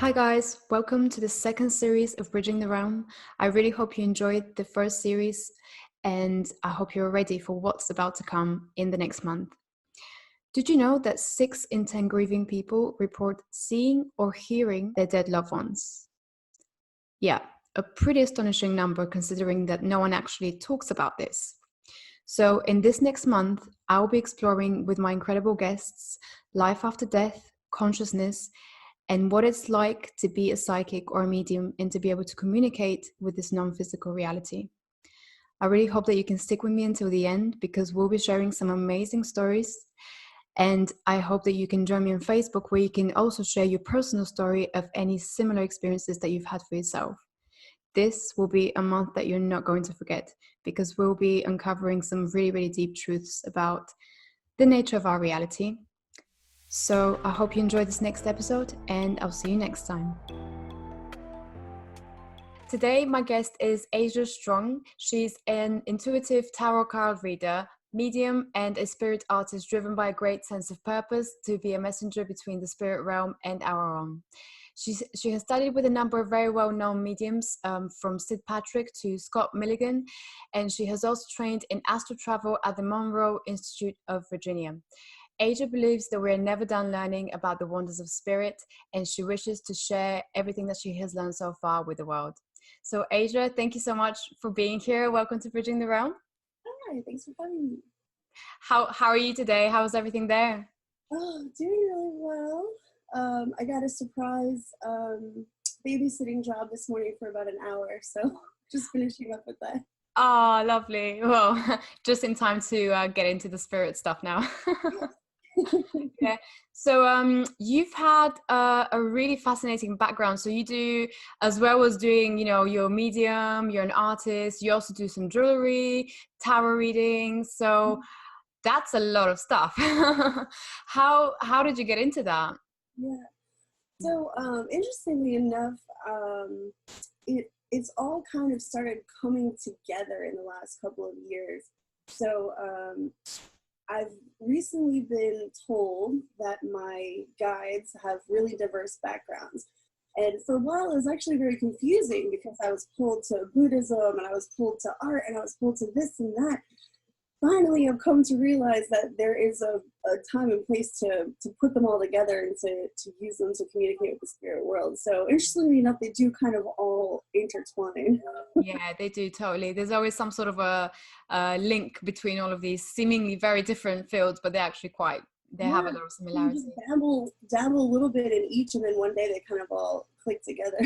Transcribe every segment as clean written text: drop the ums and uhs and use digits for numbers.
Hi guys, welcome to the second series of Bridging the Realm. I really hope you enjoyed the first series and I hope you're ready for what's about to come in the next month. Did you know that 6 in 10 grieving people report seeing or hearing their dead loved ones? Yeah, a pretty astonishing number considering that no one actually talks about this. So in this next month, I'll be exploring with my incredible guests life after death, consciousness, and what it's like to be a psychic or a medium and to be able to communicate with this non-physical reality. I really hope that you can stick with me until the end because we'll be sharing some amazing stories. And I hope that you can join me on Facebook where you can also share your personal story of any similar experiences that you've had for yourself. This will be a month that you're not going to forget because we'll be uncovering some really, really deep truths about the nature of our reality. So I hope you enjoy this next episode and I'll see you next time. Today, my guest is Asia Strong. She's an intuitive tarot card reader, medium, and a spirit artist driven by a great sense of purpose to be a messenger between the spirit realm and our own. She has studied with a number of very well-known mediums, from Sid Patrick to Scott Milligan, and she has also trained in Astral Travel at the Monroe Institute of Virginia. Asia believes that we're never done learning about the wonders of spirit, and she wishes to share everything that she has learned so far with the world. So Asia, thank you so much for being here. Welcome to Bridging the Realm. Hi, thanks for having me. How are you today? How's everything there? Oh, doing really well. I got a surprise babysitting job this morning for about an hour, so just finishing up with that. Oh, lovely. Well, just in time to get into the spirit stuff now. Yeah. So you've had a really fascinating background. So you do, as well as doing, you're a medium, you're an artist, you also do some jewelry, tarot readings. So that's a lot of stuff. How did you get into that? Yeah. So interestingly enough, it's all kind of started coming together in the last couple of years. So I've recently been told that my guides have really diverse backgrounds. And for a while, it was actually very confusing because I was pulled to Buddhism and I was pulled to art and I was pulled to this and that. Finally, I've come to realize that there is a time and place to put them all together and to use them to communicate with the spirit world. So interestingly enough, they do kind of all intertwine. Yeah, they do, totally. There's always some sort of a link between all of these seemingly very different fields, but they have a lot of similarities. You just dabble a little bit in each, and then one day they kind of all click together.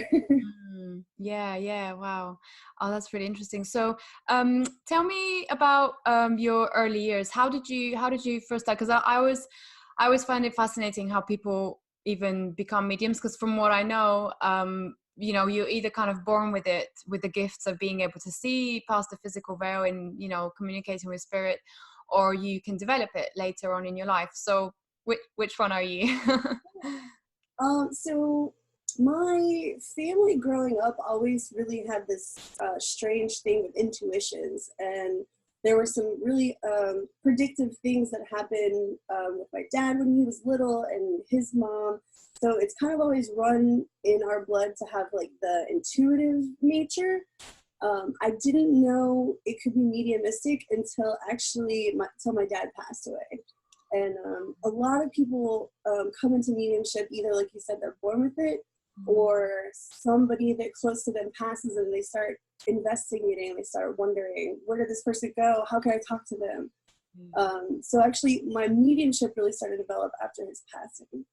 Yeah, wow. Oh, that's really interesting. So tell me about your early years. How did you first start? Because I always find it fascinating how people even become mediums, because from what I know, you're either kind of born with it, with the gifts of being able to see past the physical veil and communicating with spirit, or you can develop it later on in your life. So which one are you? So my family growing up always really had this strange thing with intuitions, and there were some really predictive things that happened with my dad when he was little and his mom. So it's kind of always run in our blood to have like the intuitive nature. I didn't know it could be mediumistic until my dad passed away. And a lot of people come into mediumship either, like you said, they're born with it, or somebody that close to them passes and they start investigating and they start wondering, where did this person go? How can I talk to them? So actually my mediumship really started to develop after his passing.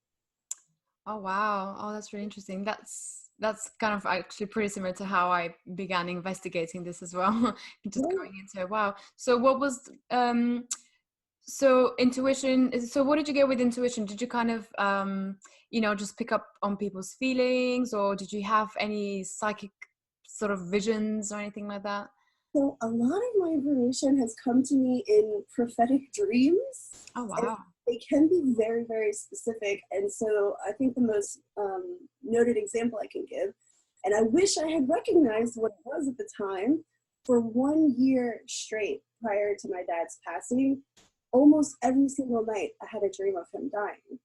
Oh, wow. Oh, that's really interesting. That's kind of actually pretty similar to how I began investigating this as well. Just going into it. Wow. So what was so intuition, so what did you get with intuition? Did you kind of just pick up on people's feelings, or did you have any psychic sort of visions or anything like that? So a lot of my information has come to me in prophetic dreams. Oh, wow. They can be very, very specific. And so I think the most noted example I can give, and I wish I had recognized what it was at the time, for 1 year straight prior to my dad's passing, almost every single night I had a dream of him dying.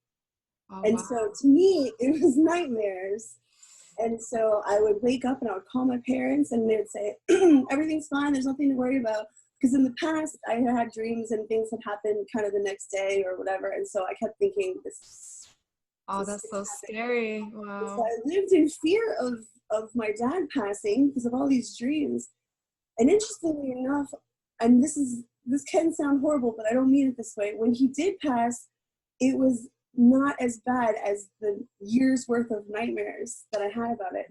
Oh, and wow. So to me, it was nightmares. And so I would wake up and I would call my parents and they'd say, everything's fine, there's nothing to worry about. Because in the past, I had dreams and things had happened kind of the next day or whatever. And so I kept thinking, Oh, that's so scary. so Wow. I lived in fear of my dad passing because of all these dreams. And interestingly enough, and this can sound horrible, but I don't mean it this way. When he did pass, it was not as bad as the years worth of nightmares that I had about it.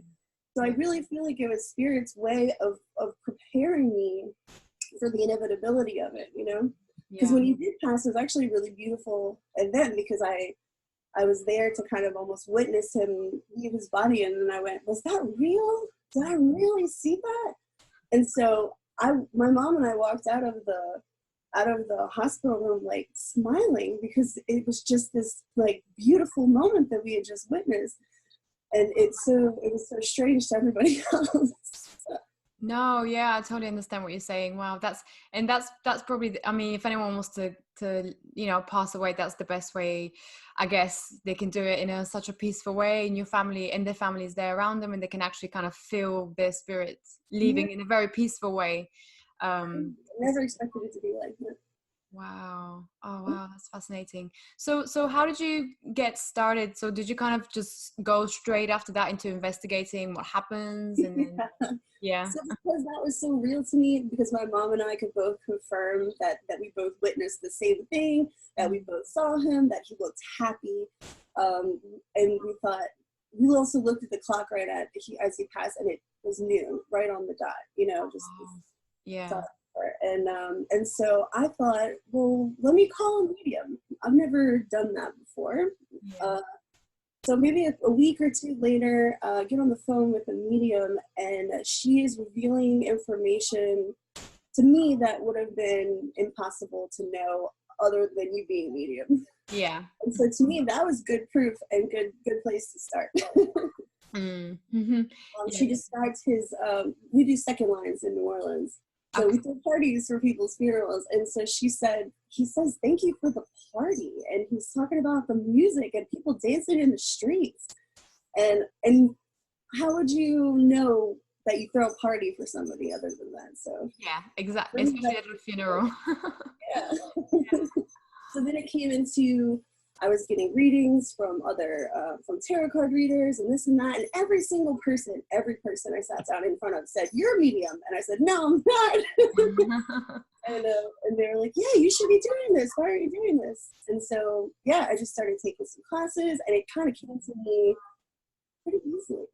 So I really feel like it was Spirit's way of preparing me for the inevitability of it, you know? Because Yeah. when he did pass, it was actually a really beautiful event because I was there to kind of almost witness him leave his body, and then I went, was that real? Did I really see that? And so my mom and I walked out of the hospital room like smiling because it was just this like beautiful moment that we had just witnessed, and it was so strange to everybody else. No, yeah, I totally understand what you're saying. Wow, that's probably, I mean, if anyone wants to pass away, that's the best way, I guess. They can do it in such a peaceful way, and your family and their family is there around them, and they can actually kind of feel their spirits leaving in a very peaceful way. I never expected it to be like that. Wow. Oh, wow. That's fascinating. So how did you get started? So did you kind of just go straight after that into investigating what happens? And then, yeah. So because that was so real to me, because my mom and I could both confirm that we both witnessed the same thing, that we both saw him, that he looked happy. And we also looked at the clock right as he passed, and it was noon, right on the dot, just Wow. Yeah. thought. And so I thought, well, let me call a medium. I've never done that before. Yeah. So maybe a week or two later, get on the phone with a medium, and she is revealing information to me that would have been impossible to know other than you being a medium. Yeah. And so to me, that was good proof and good place to start. Mm-hmm. She described we do second lines in New Orleans. So we throw parties for people's funerals. And so he says, thank you for the party. And he's talking about the music and people dancing in the streets. And how would you know that you throw a party for somebody other than that? So yeah, exactly. Especially at a funeral. Yeah. So then it came into, I was getting readings from from tarot card readers and this and that, and every person I sat down in front of said, "You're a medium," and I said, "No, I'm not." and they were like, "Yeah, you should be doing this. Why are you doing this?" And so yeah, I just started taking some classes, and it kind of came to me pretty easily.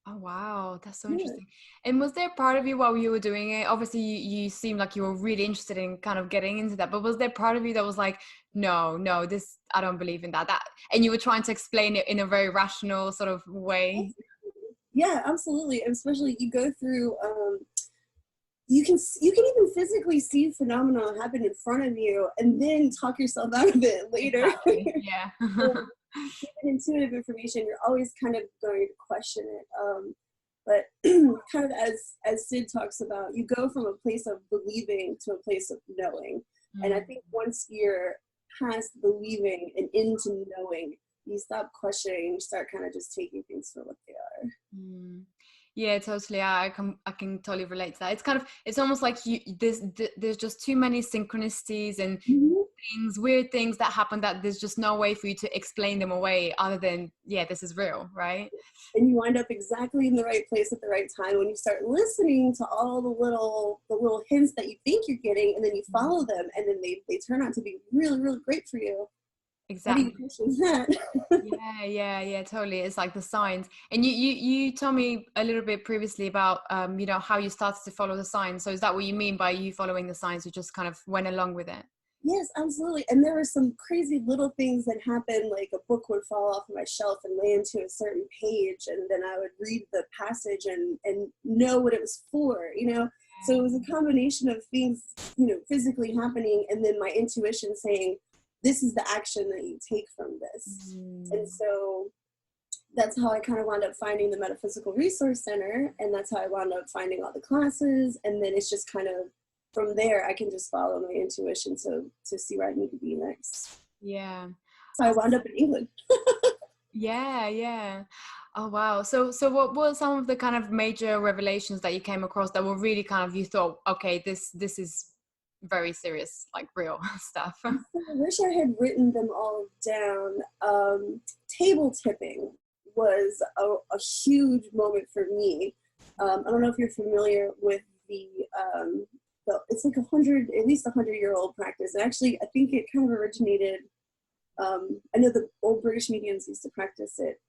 Oh, wow. That's so interesting. And was there part of you while you were doing it? Obviously, you seemed like you were really interested in kind of getting into that, but was there part of you that was like, no, I don't believe in that, and you were trying to explain it in a very rational sort of way? Yeah, absolutely. And especially you go through, you can even physically see phenomena happen in front of you and then talk yourself out of it later. Exactly. Yeah. Even intuitive information, you're always kind of going to question it. But kind of as Sid talks about, you go from a place of believing to a place of knowing. And I think once you're past believing and into knowing, you stop questioning, you start kind of just taking things for what they are. Yeah, totally. I can totally relate to that. It's kind of, it's almost like there's just too many synchronicities and weird things that happen that there's just no way for you to explain them away other than, yeah, this is real, right? And you wind up exactly in the right place at the right time when you start listening to all the little hints that you think you're getting, and then you follow them, and then they turn out to be really, really great for you. Exactly. How do you question that? Yeah, totally. It's like the signs. And you told me a little bit previously about how you started to follow the signs. So is that what you mean by you following the signs? You just kind of went along with it? Yes, absolutely. And there were some crazy little things that happened, like a book would fall off of my shelf and lay into a certain page, and then I would read the passage and know what it was for, So it was a combination of things, physically happening, and then my intuition saying, this is the action that you take from this. And so that's how I kind of wound up finding the Metaphysical Resource Center, and that's how I wound up finding all the classes, and then it's just kind of, from there, I can just follow my intuition to see where I need to be next. Yeah. So I wound up in England. Yeah, yeah. Oh wow. So what were some of the kind of major revelations that you came across that were really kind of, you thought, okay, this is very serious, like real stuff. So I wish I had written them all down. Table tipping was a huge moment for me. I don't know if you're familiar with it's like at least 100-year-old practice. And actually, I think it kind of originated. I know the old British mediums used to practice it.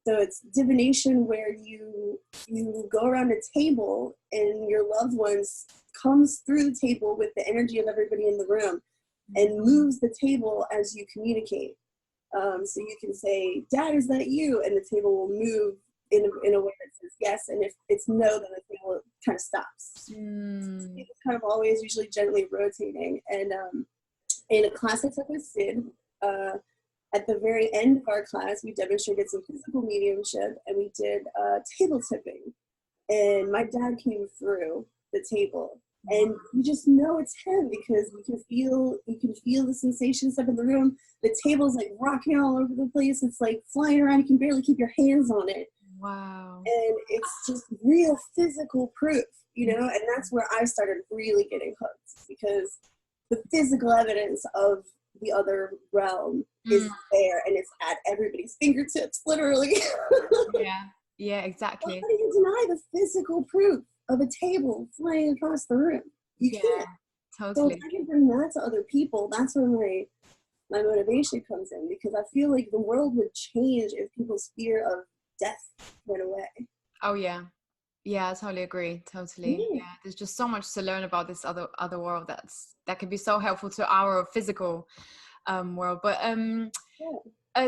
So it's divination, where you go around a table and your loved ones comes through the table with the energy of everybody in the room and moves the table as you communicate. So you can say, "Dad, is that you?" And the table will move in a way that says yes. And if it's no, then the table kind of stops. It's kind of always usually gently rotating. And in a class I took with Sid, at the very end of our class, we demonstrated some physical mediumship, and we did table tipping. And my dad came through the table, and you just know it's him because you can feel the sensations up in the room. The table's like rocking all over the place. It's like flying around. You can barely keep your hands on it. Wow. And it's just real physical proof, and that's where I started really getting hooked, because the physical evidence of the other realm is there, and it's at everybody's fingertips, literally. Yeah, exactly. Well, how do you deny the physical proof of a table flying across the room? You can't. Totally. So if I can bring that to other people, that's where my motivation comes in, because I feel like the world would change if people's fear of death went away. Oh yeah. Yeah, I totally agree. Totally. Yeah. There's just so much to learn about this other world that could be so helpful to our physical world. But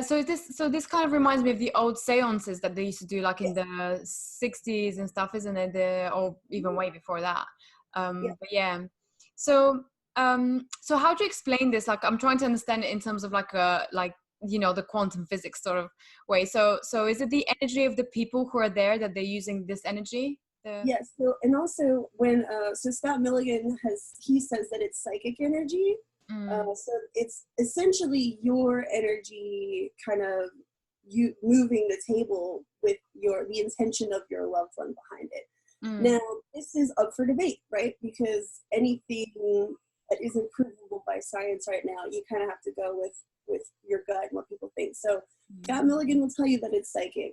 so this kind of reminds me of the old seances that they used to do, like in the 60s and stuff, isn't it? Or even way before that. But yeah. So so how do you explain this? Like, I'm trying to understand it in terms of like the quantum physics sort of way. So is it the energy of the people who are there that they're using this energy? Yes. So, and also when so Scott Milligan says that it's psychic energy. So it's essentially your energy, kind of you moving the table with the intention of your loved one behind it. Now, this is up for debate, right? Because anything that isn't provable by science right now, you kind of have to go with your gut and what people think. So Scott Milligan will tell you that it's psychic.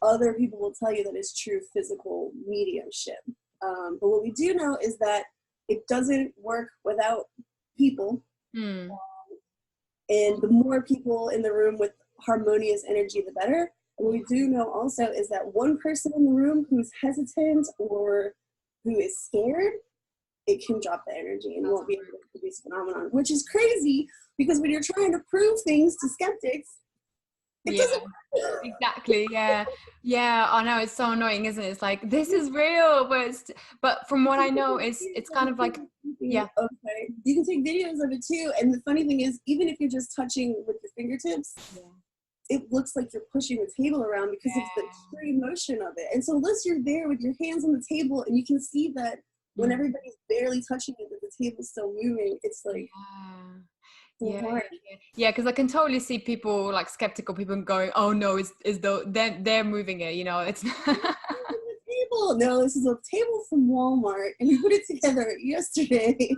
Other people will tell you that it's true physical mediumship. But what we do know is that it doesn't work without people. And the more people in the room with harmonious energy, the better. And what we do know also is that one person in the room who's hesitant or who is scared, it can drop the energy and you won't be able to produce phenomenon, which is crazy, because when you're trying to prove things to skeptics, it doesn't work. Exactly. Yeah, I know, it's so annoying, isn't it? It's like, this is real, but from what I know, it's kind of like, okay, you can take videos of it too. And the funny thing is, even if you're just touching with your fingertips, it looks like you're pushing the table around, because it's the sheer motion of it. And so unless you're there with your hands on the table and you can see that when everybody's barely touching it, that the table's still moving, it's like because I can totally see people, like skeptical people, going, oh no, it's though they're moving it, it's table. No, this is a table from Walmart, and we put it together yesterday.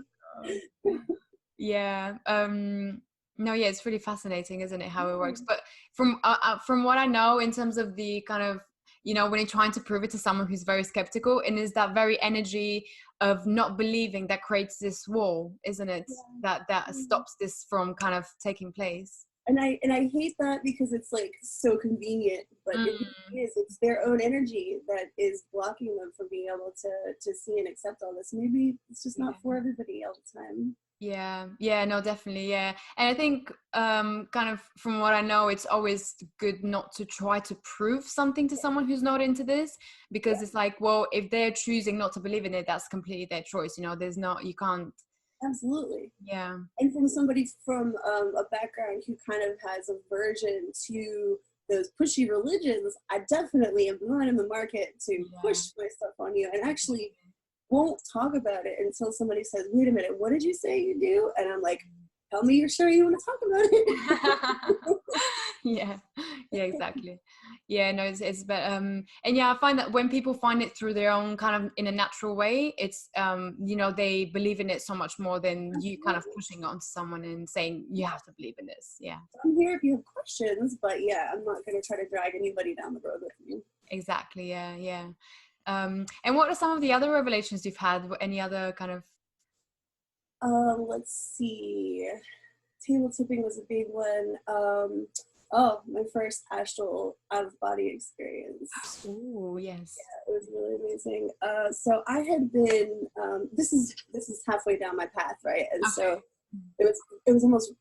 No, it's really fascinating, isn't it, how it works? But from what I know, in terms of the kind of, when you're trying to prove it to someone who's very skeptical, and is that very energy of not believing that creates this wall, isn't it? That stops this from kind of taking place. And I hate that, because it's like so convenient, but it's their own energy that is blocking them from being able to see and accept all this. Maybe it's just not for everybody all the time. No, definitely. And I think kind of from what I know, it's always good not to try to prove something to someone who's not into this, because it's like, well, if they're choosing not to believe in it, that's completely their choice. You can't. Absolutely. And from somebody from a background who kind of has aversion to those pushy religions, I definitely am not in the market to push my stuff on you, and actually won't talk about it until somebody says, wait a minute, what did you say you do? And I'm like, tell me you're sure you want to talk about it. Yeah, yeah, exactly. Yeah, no, it's but and yeah, I find that when people find it through their own kind of in a natural way, it's you know, they believe in it so much more than you kind of pushing it onto someone and saying you have to believe in this. Yeah, I'm here if you have questions, but yeah, I'm not going to try to drag anybody down the road with me. exactly. Yeah, yeah. And what are some of the other revelations you've had? Any other kind of Let's see. Table tipping was a big one. Oh, my first astral out of body experience. Oh, yes. It was really amazing. So I had been. This is halfway down my path, right? And so it was almost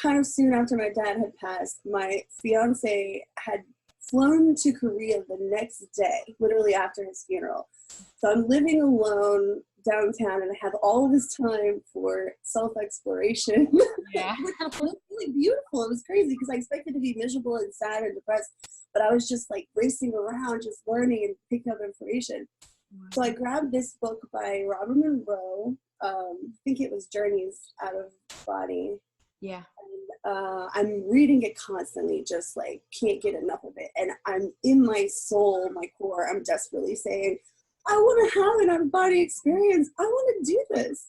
kind of soon after my dad had passed. My fiance had flown to Korea the next day, literally after his funeral. So I'm living alone downtown, and I have all of this time for self-exploration. Yeah. It was really beautiful. It was crazy because I expected to be miserable and sad and depressed, but I was just like racing around, just learning and picking up information. So I grabbed this book by Robert Monroe. I think it was Journeys Out of Body. Yeah. And, I'm reading it constantly, just like can't get enough of it. And I'm in my soul, my core, I'm desperately saying, I want to have an out of body experience. I want to do this.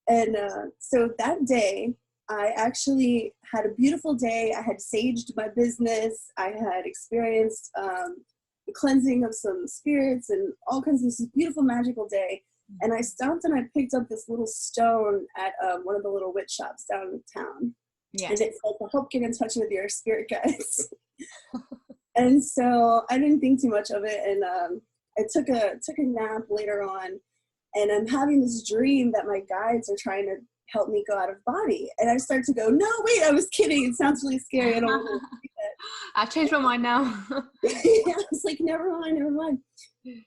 And so that day, I actually had a beautiful day. I had saged my business. I had experienced the cleansing of some spirits and all kinds of this beautiful, magical day. And I stopped and I picked up this little stone at one of the little witch shops downtown. Yeah. And it's like, I hope get in touch with your spirit guides. And so I didn't think too much of it. And I took a nap later on, and I'm having this dream that my guides are trying to help me go out of body. And I start to go, no, wait, I was kidding. It sounds really scary. I don't want to do that. I changed my mind now. Yeah, I was like, never mind, never mind.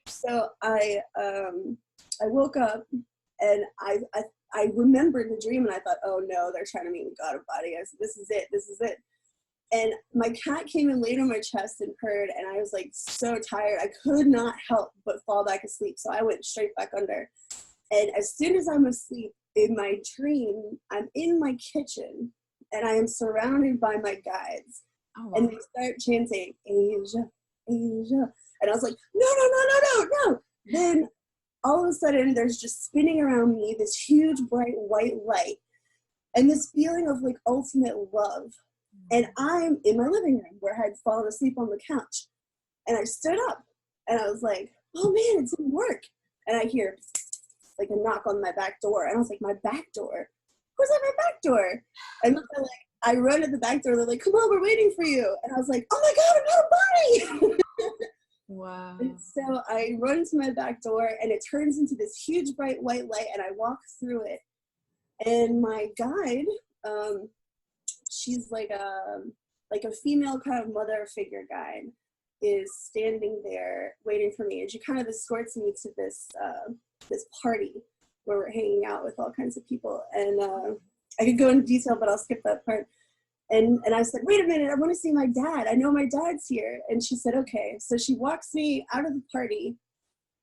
So I woke up, and I remembered the dream, and I thought, oh no, they're trying to make me go out of body. I said, this is it. And my cat came and laid on my chest and purred, and I was like so tired. I could not help but fall back asleep. So I went straight back under. And as soon as I'm asleep in my dream, I'm in my kitchen, and I am surrounded by my guides. Oh, wow. And they start chanting, Asia, Asia. And I was like, no. Then all of a sudden, there's just spinning around me this huge, bright, white light, and this feeling of like ultimate love. And I'm in my living room where I had fallen asleep on the couch. And I stood up, and I was like, oh man, it didn't work. And I hear like a knock on my back door. And I was like, my back door? Who's at my back door? And so, like, I run at the back door. They're like, come on, we're waiting for you. And I was like, oh my God, I'm out of body. Wow. And so I run to my back door, and it turns into this huge bright white light, and I walk through it. And my guide, she's like a female kind of mother figure guide, is standing there waiting for me, and she kind of escorts me to this party where we're hanging out with all kinds of people. And I could go into detail, but I'll skip that part. And I said, wait a minute, I want to see my dad. I know my dad's here. And she said, okay. So she walks me out of the party,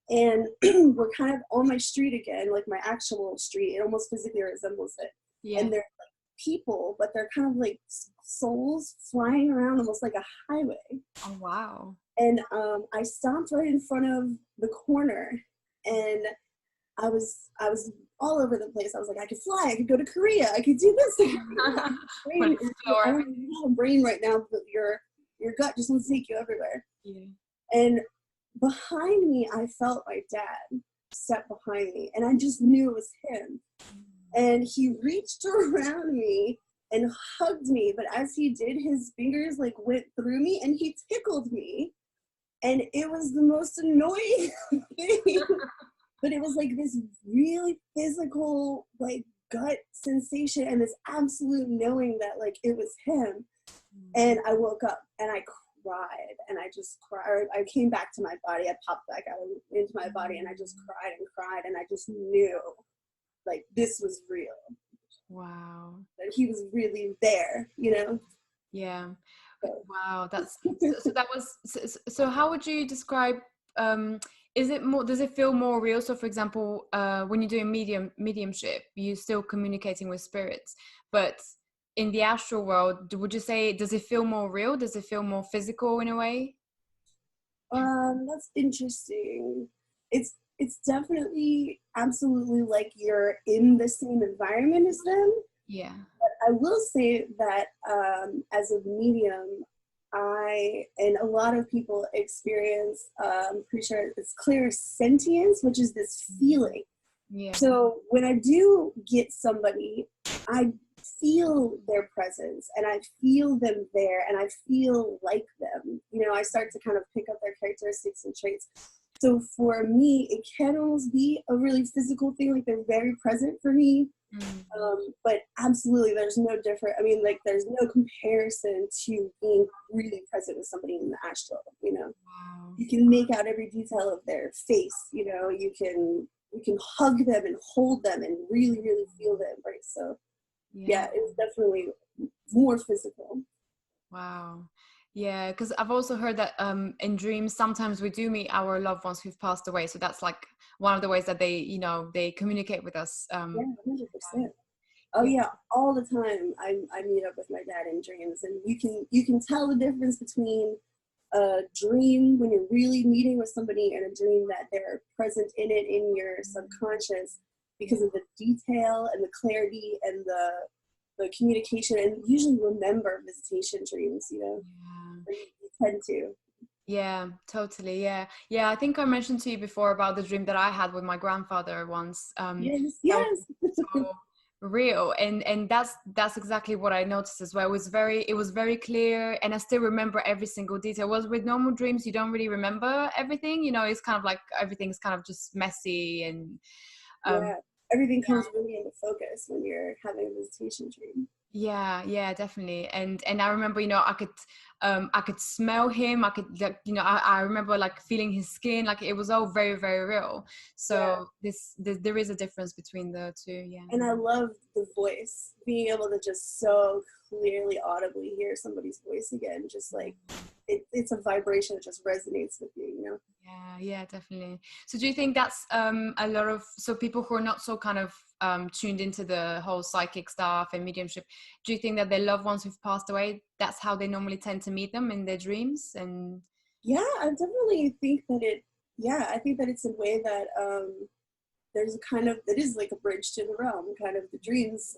and we're kind of on my street again, like my actual street. It almost physically resembles it. Yeah. And they're like people, but they're kind of like souls flying around almost like a highway. Oh, wow. And I stopped right in front of the corner, and I was all over the place. I was like, I could fly, I could go to Korea, I could do this. I don't have a brain right now, but your gut just wants to take you everywhere. Yeah. And behind me, I felt my dad step behind me, and I just knew it was him. And he reached around me and hugged me, but as he did, his fingers like went through me, and he tickled me. And it was the most annoying thing. But it was like this really physical, like, gut sensation, and this absolute knowing that, like, it was him. And I woke up, and I cried, and I just cried. I came back to my body. I popped back out into my body, and I just cried and cried, and I just knew, like, this was real. Wow. That he was really there, you know? Yeah. Wow. That's so that was so how would you describe is it more, does it feel more real? So for example, when you're doing mediumship, you're still communicating with spirits, but in the astral world, would you say, does it feel more real? Does it feel more physical in a way? That's interesting. It's definitely absolutely like you're in the same environment as them. Yeah. But I will say that as a medium, I and a lot of people experience, I'm pretty sure it's clear sentience, which is this feeling. Yeah. So when I do get somebody, I feel their presence and I feel them there and I feel like them. You know, I start to kind of pick up their characteristics and traits. So for me, it can almost be a really physical thing, like they're very present for me. But absolutely, there's no different. I mean, like, there's no comparison to being really present with somebody in the astral. You know, Wow. you can make out every detail of their face. You know, you can hug them and hold them and really, really feel the embrace. So yeah, it's definitely more physical. Wow. Yeah, because I've also heard that in dreams sometimes we do meet our loved ones who've passed away. So that's like one of the ways that they, you know, they communicate with us. Yeah, 100%. Oh Yeah. yeah, all the time. I meet up with my dad in dreams, and you can tell the difference between a dream when you're really meeting with somebody and a dream that they're present in it in your subconscious because of the detail and the clarity and the communication, and usually remember visitation dreams, you know. You tend to. Yeah, totally. Yeah. Yeah. I think I mentioned to you before about the dream that I had with my grandfather once. Yes, That was yes. so real. And that's exactly what I noticed as well. It was very clear, and I still remember every single detail. Was with normal dreams, you don't really remember everything, you know, it's kind of like everything's kind of just messy and Yeah, um everything comes really into focus when you're having a visitation dream. yeah, definitely. And I remember, you know, I could smell him. I could, like, you know, I remember like feeling his skin. Like it was all very, very real. Yeah, So there is a difference between the two. Yeah. and I love the voice, being able to just so clearly audibly hear somebody's voice again, just like it's a vibration that just resonates with you, you know. Yeah, definitely. So do you think that's a lot of, so people who are not so kind of tuned into the whole psychic stuff and mediumship, do you think that their loved ones who've passed away, that's how they normally tend to meet them in their dreams? And Yeah, I definitely think that I think that it's a way that there's a kind of, it is like a bridge to the realm, kind of the dreams.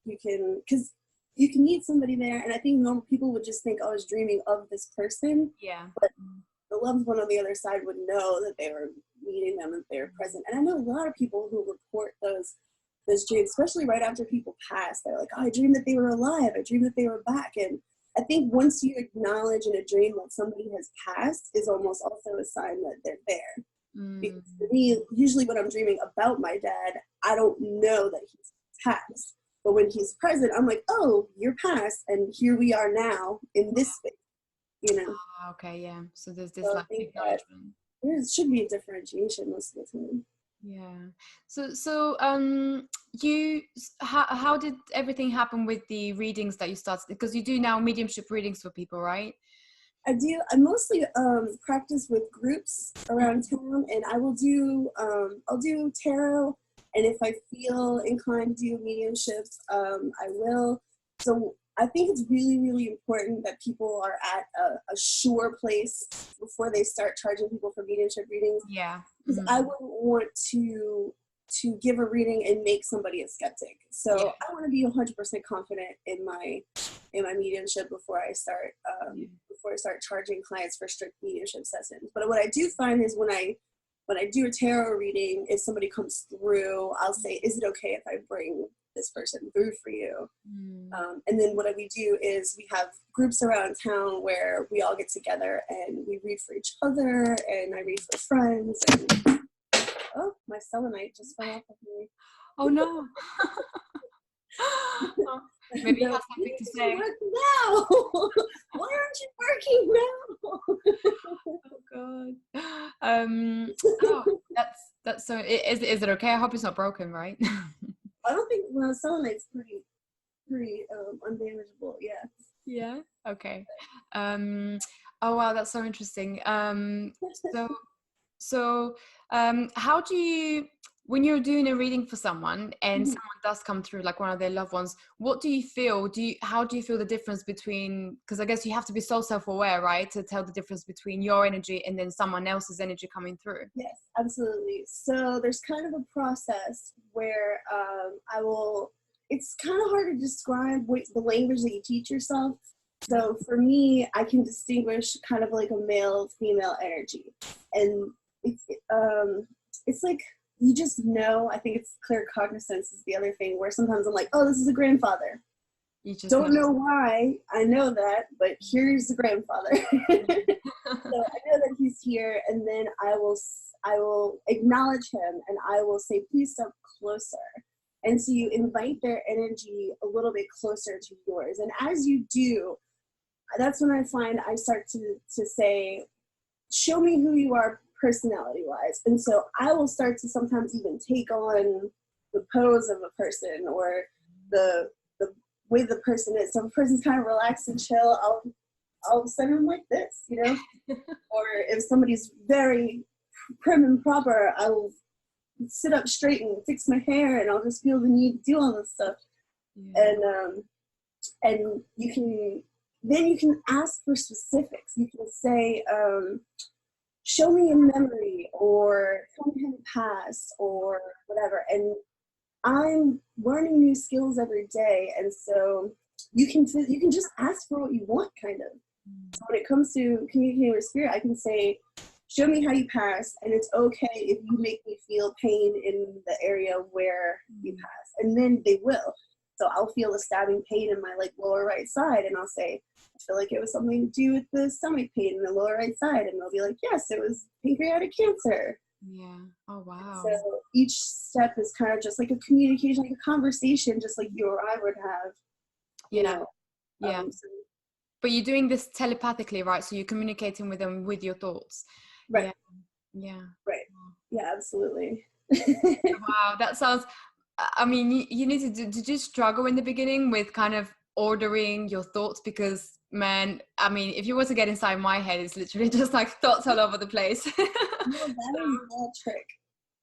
Because you can meet somebody there, and I think normal people would just think, oh, I was dreaming of this person, yeah. but the loved one on the other side would know that they were meeting them, that they were present. And I know a lot of people who report those dreams, especially right after people pass. They're like, oh, I dreamed that they were alive. I dreamed that they were back. And I think once you acknowledge in a dream that somebody has passed is almost also a sign that they're there. Because for me, usually when I'm dreaming about my dad, I don't know that he's passed. But when he's present, I'm like, oh, you're past, and here we are now in this space, you know? Okay, yeah. So there's this So I like think that acknowledgement. there should be a differentiation most of the time. Yeah. So how did everything happen with the readings that you started? Because you do now mediumship readings for people, right? I do. I mostly practice with groups around town, and I'll do tarot, and if I feel inclined to do mediumship, I will. So I think it's really, really important that people are at a sure place before they start charging people for mediumship readings, Yeah. because I wouldn't want to give a reading and make somebody a skeptic. So Yeah. I want to be 100% confident in my mediumship before I start charging clients for strict mediumship sessions. But what I do find is when I do a tarot reading, if somebody comes through, I'll say, is it okay if I bring this person through for you? And then what we do is we have groups around town where we all get together and we read for each other, and I read for friends. And, oh, my selenite just fell off of me. Oh no. Oh, maybe you No, have something to say. work now. Why aren't you working now? Oh God. Oh, that's so. Is it okay? I hope it's not broken, right? I don't think selenite's pretty undamageable. Yeah. Yeah. Okay. Oh wow, that's so interesting. So how do you when you're doing a reading for someone and Mhm. someone does come through, like one of their loved ones, what do you feel? How do you feel the difference between, because I guess you have to be so self-aware, right, to tell the difference between your energy and then someone else's energy coming through? Yes, absolutely. So there's kind of a process where it's kind of hard to describe what the language that you teach yourself. So for me, I can distinguish kind of like a male female energy. And it's, it's like, you just know, I think it's clear cognizance is the other thing, where sometimes I'm like, oh, this is a grandfather. You just Don't know. know why I know that, but here's the grandfather. So I know that he's here, and then I will acknowledge him, and I will say, please step closer. And so you invite their energy a little bit closer to yours. And as you do, that's when I find I start to say, show me who you are personality wise. And so I will start to sometimes even take on the pose of a person, or the way the person is. So if a person's kind of relaxed and chill, I'll send them like this, you know? Or if somebody's very prim and proper, I'll sit up straight and fix my hair, and I'll just feel the need to do all this stuff. Yeah. And you can ask for specifics. You can say, show me a memory, or tell me how you passed, or whatever. And I'm learning new skills every day, and so you can just ask for what you want, kind of. So when it comes to communicating with spirit, I can say, show me how you pass, and it's okay if you make me feel pain in the area where you pass. And then they will. So I'll feel a stabbing pain in my like lower right side, and I'll say, I feel like it was something to do with the stomach pain in the lower right side. And they'll be like, yes, it was pancreatic cancer. Yeah. Oh, wow. So each step is kind of just like a communication, like a conversation, just like you or I would have, you know. Yeah. But you're doing this telepathically, right? So you're communicating with them with your thoughts. Right. Yeah. Right. Yeah, absolutely. Wow. That sounds, I mean, you need to did you struggle in the beginning with kind of ordering your thoughts? Because, man, I mean, if you were to get inside my head, it's literally just like thoughts all over the place. No, that is the trick.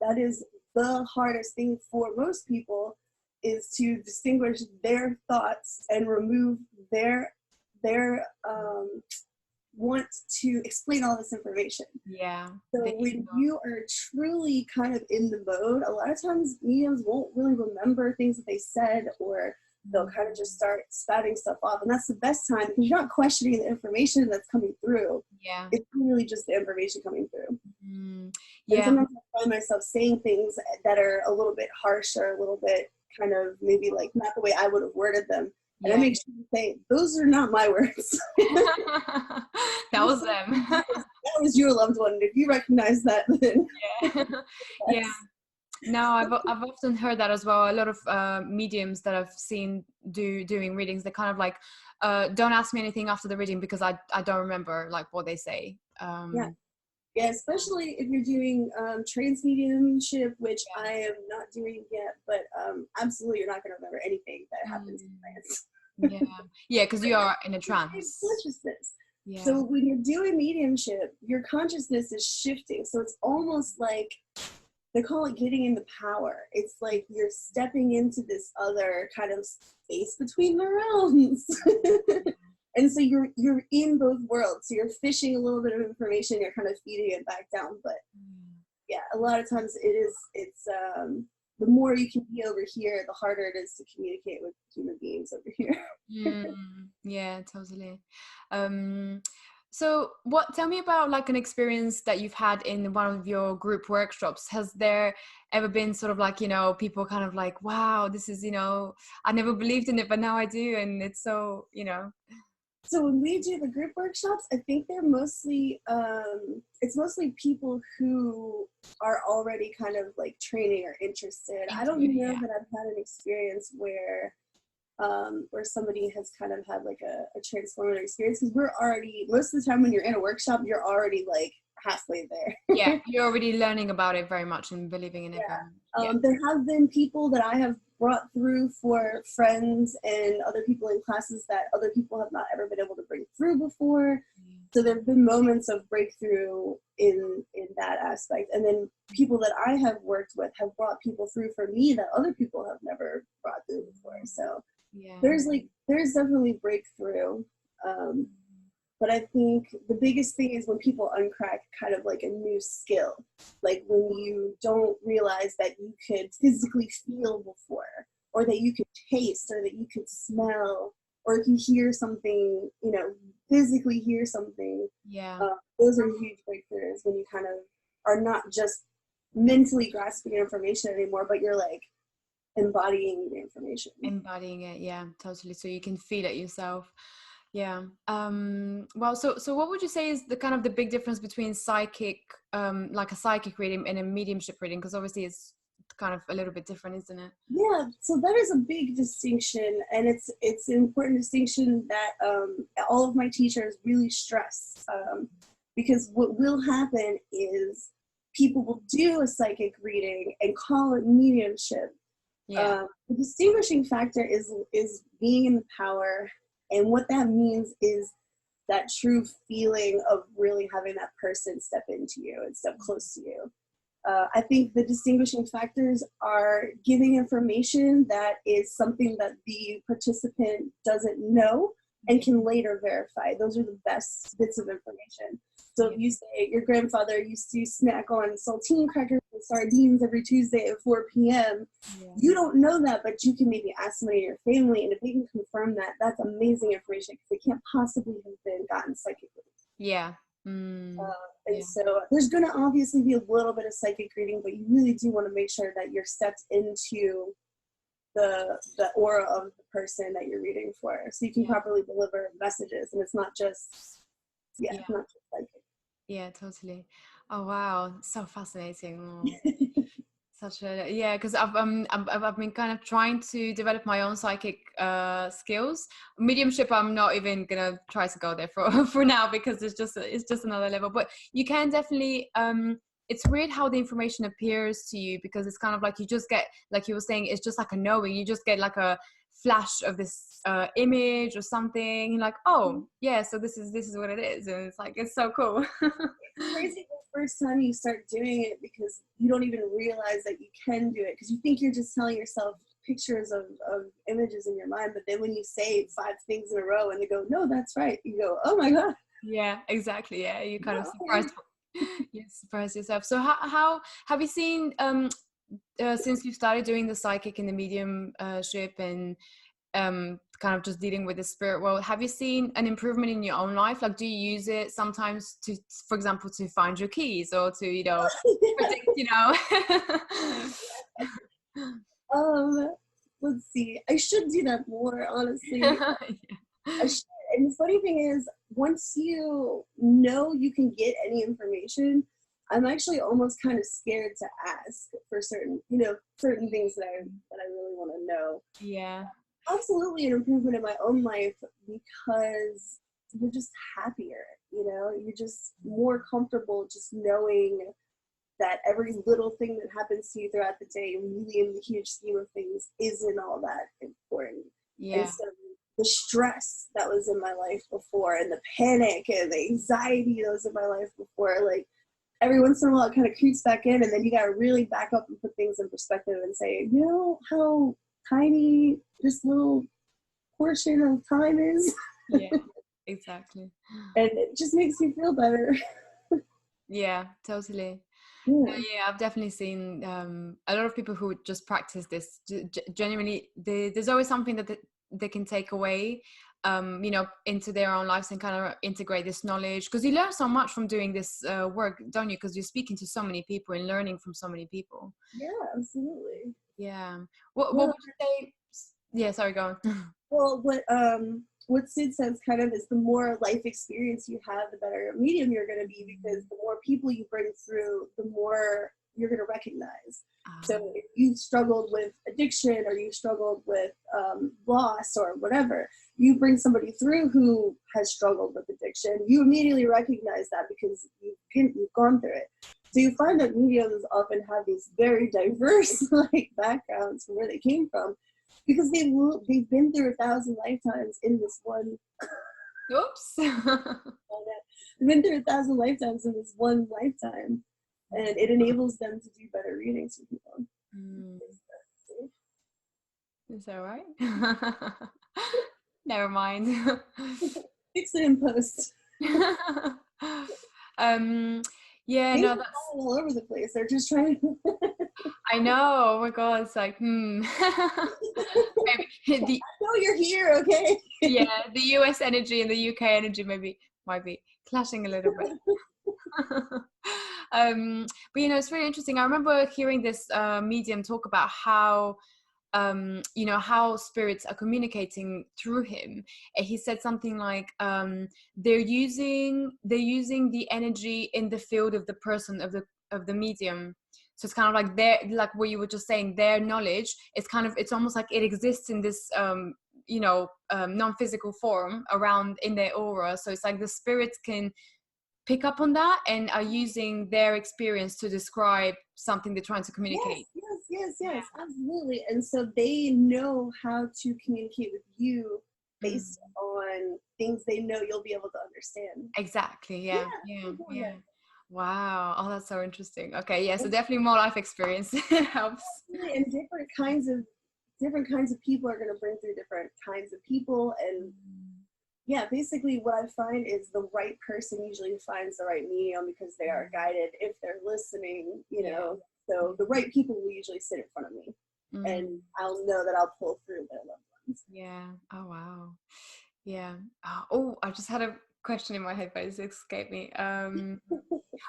That is the hardest thing for most people, is to distinguish their thoughts and remove their want to explain all this information. Yeah. So when you are truly kind of in the mode, a lot of times mediums won't really remember things that they said, or they'll kind of just start spouting stuff off. And that's the best time, because you're not questioning the information that's coming through. Yeah. It's really just the information coming through. Yeah. And sometimes I find myself saying things that are a little bit harsh, or a little bit kind of maybe like not the way I would have worded them. And I make sure to say, those are not my words. That was them. That was your loved one. If you recognize that, then yeah. No, I've often heard that as well. A lot of mediums that I've seen doing readings, they're kind of like, don't ask me anything after the reading, because I don't remember like what they say. Yeah, especially if you're doing trance mediumship, which I am not doing yet, but absolutely you're not going to remember anything that happens in trance. Yeah, because you are in a trance. Consciousness. Yeah. So when you're doing mediumship, your consciousness is shifting. So it's almost like, they call it getting into power. It's like you're stepping into this other kind of space between the realms. And so you're in both worlds. So you're fishing a little bit of information, you're kind of feeding it back down. But yeah, a lot of times it's the more you can be over here, the harder it is to communicate with human beings over here. Yeah, totally. So tell me about like an experience that you've had in one of your group workshops. Has there ever been sort of like, people kind of like, wow, this is, I never believed in it, but now I do. And it's so, So when we do the group workshops, I think they're mostly, it's mostly people who are already kind of like training or interested. I don't know that I've had an experience where somebody has kind of had like a transformative experience, because we're already, most of the time when you're in a workshop, you're already like halfway there. Yeah, you're already learning about it very much and believing in it. There have been people that I have brought through for friends and other people in classes that other people have not ever been able to bring through before. So there have been moments of breakthrough in that aspect. And then people that I have worked with have brought people through for me that other people have never brought through before. So Yeah. there's definitely breakthrough. But I think the biggest thing is when people uncrack kind of like a new skill, like when you don't realize that you could physically feel before, or that you could taste, or that you could smell, or if you hear something, you know, physically hear something. Yeah. Those are huge breakthroughs when you kind of are not just mentally grasping information anymore, but you're like embodying the information. Embodying it, yeah, totally. So you can feel it yourself. Yeah. Well, so what would you say is the kind of the big difference between psychic, like a psychic reading and a mediumship reading? Because obviously it's kind of a little bit different, isn't it? Yeah, so that is a big distinction, and it's an important distinction that all of my teachers really stress, because what will happen is people will do a psychic reading and call it mediumship. Yeah. The distinguishing factor is being in the power, and what that means is that true feeling of really having that person step into you and step close to you. I think the distinguishing factors are giving information that is something that the participant doesn't know and can later verify. Those are the best bits of information. So if you say your grandfather used to snack on saltine crackers and sardines every Tuesday at 4 p.m., you don't know that, but you can maybe ask somebody in your family, and if they can confirm that, that's amazing information because they can't possibly have been gotten psychically. Yeah. And so there's going to obviously be a little bit of psychic reading, but you really do want to make sure that you're stepped into the aura of the person that you're reading for, so you can properly deliver messages, and it's not just not just psychic. Yeah, totally. Oh wow, so fascinating. Such a because I've been kind of trying to develop my own psychic skills. Mediumship, I'm not even gonna try to go there for now, because it's just another level. But you can definitely it's weird how the information appears to you, because it's kind of like you just get, like you were saying, it's just like a knowing. You just get like a flash of this image or something, like, oh yeah, so this is what it is, and it's like, it's so cool. It's crazy the first time you start doing it, because you don't even realize that you can do it, because you think you're just telling yourself pictures of images in your mind, but then when you say 5 things in a row and they go, no, that's right, you go, oh my god. Yeah, exactly. Yeah, you kind of surprise yourself. So how have you seen since you started doing the psychic and the mediumship and kind of just dealing with the spirit world, have you seen an improvement in your own life? Like, do you use it sometimes to, for example, to find your keys, or to, you know, predict, you know? Let's see, I should do that more, honestly. I should. And the funny thing is, once you know you can get any information, I'm actually almost kind of scared to ask for certain things that I really want to know. Yeah. Absolutely an improvement in my own life, because you're just happier, you're just more comfortable just knowing that every little thing that happens to you throughout the day, really in the huge scheme of things, isn't all that important. Yeah. And so the stress that was in my life before, and the panic and the anxiety that was in my life before, like, every once in a while it kind of creeps back in, and then you got to really back up and put things in perspective and say, you know how tiny this little portion of time is. Yeah, exactly. And it just makes you feel better. Yeah, totally. Yeah, I've definitely seen a lot of people who just practice this genuinely. There's always something that they can take away into their own lives, and kind of integrate this knowledge, because you learn so much from doing this work, don't you? Because you're speaking to so many people and learning from so many people. Yeah, absolutely. Yeah. What would you say? Yeah, sorry, go on. Well, what Sid says kind of is, the more life experience you have, the better medium you're going to be, because the more people you bring through, the more you're going to recognize. So if you struggled with addiction, or you struggled with loss or whatever, you bring somebody through who has struggled with addiction, you immediately recognize that, because you've gone through it. So you find that mediums often have these very diverse backgrounds from where they came from, because they've been through 1,000 lifetimes in this one Oops. They've been through 1,000 lifetimes in this one lifetime, and it enables them to do better readings for people. Mm. Is that right? Never mind. Fix it in post. Yeah, Things no, are that's, falling all over the place. They're just trying to. I know. Oh my God, it's like, Maybe the, I know you're here, okay? yeah, the US energy and the UK energy maybe might be clashing a little bit. But it's really interesting. I remember hearing this medium talk about how how spirits are communicating through him. And he said something like they're using the energy in the field of the person, of the medium. So it's kind of like their, like what you were just saying, their knowledge, it's almost like it exists in this non-physical form around in their aura. So it's like the spirits can pick up on that and are using their experience to describe something they're trying to communicate. Yes, absolutely. And so they know how to communicate with you based on things they know you'll be able to understand. Exactly. Yeah. Yeah. Yeah. Yeah. Wow. Oh, that's so interesting. Okay. Yeah. So definitely more life experience helps. And different kinds of people are going to bring through different kinds of people. And yeah, basically what I find is the right person usually finds the right medium because they are guided if they're listening, So the right people will usually sit in front of me, and I'll know that I'll pull through their loved ones. Yeah. Oh, wow. Yeah. Oh, I just had a question in my head, but it escaped me.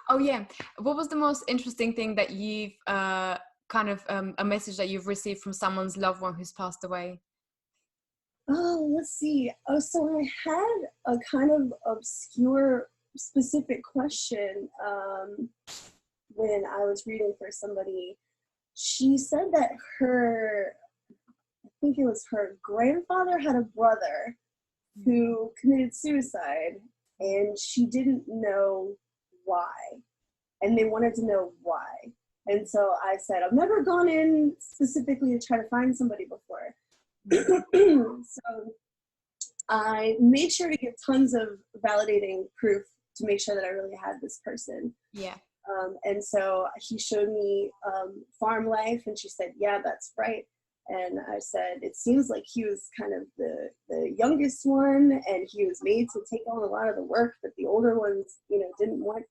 Oh, yeah. What was the most interesting thing that you've a message that you've received from someone's loved one who's passed away? Oh, let's see. Oh, so I had a kind of obscure specific question when I was reading for somebody. She said that I think it was her grandfather had a brother who committed suicide, and she didn't know why, and they wanted to know why. And so I said, I've never gone in specifically to try to find somebody before. So I made sure to give tons of validating proof to make sure that I really had this person. Yeah. And so he showed me farm life, and she said, yeah, that's right. And I said, it seems like he was kind of the youngest one, and he was made to take on a lot of the work that the older ones, didn't want.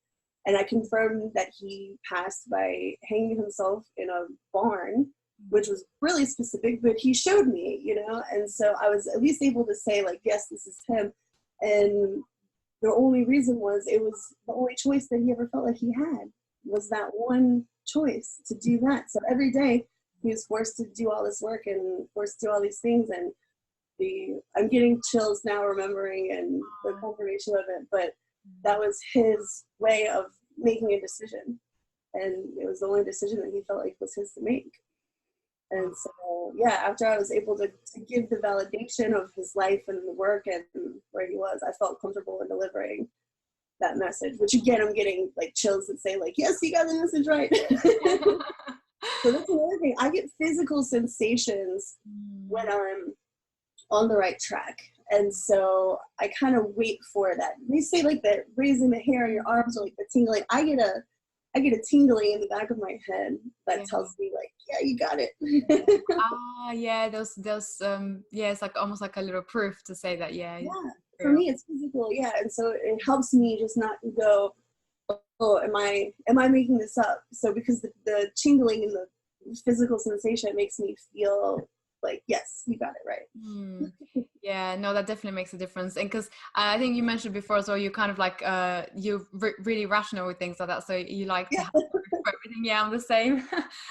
And I confirmed that he passed by hanging himself in a barn, which was really specific, but he showed me, and so I was at least able to say, like, yes, this is him. And the only reason was it was the only choice that he ever felt like he had, was that one choice to do that. So every day he was forced to do all this work and forced to do all these things. And I'm getting chills now remembering and the confirmation of it, but that was his way of making a decision. And it was the only decision that he felt like was his to make. And so, yeah, after I was able to give the validation of his life and the work and where he was, I felt comfortable in delivering that message, which again, I'm getting like chills that say like, yes, you got the message right. So that's another thing. I get physical sensations when I'm on the right track. And so I kind of wait for that. They say like that raising the hair on your arms or like the tingling. I get a tingling in the back of my head that tells me like, yeah, you got it. Yeah, those it's like almost like a little proof to say that, yeah. For me it's physical, yeah. And so it helps me just not go, oh, am I making this up? So because the tingling and the physical sensation makes me feel like, yes, you got it right. Yeah, no, that definitely makes a difference. And because I think you mentioned before as well, you're kind of like you're really rational with things like that, so you like to have everything. Yeah, I'm the same.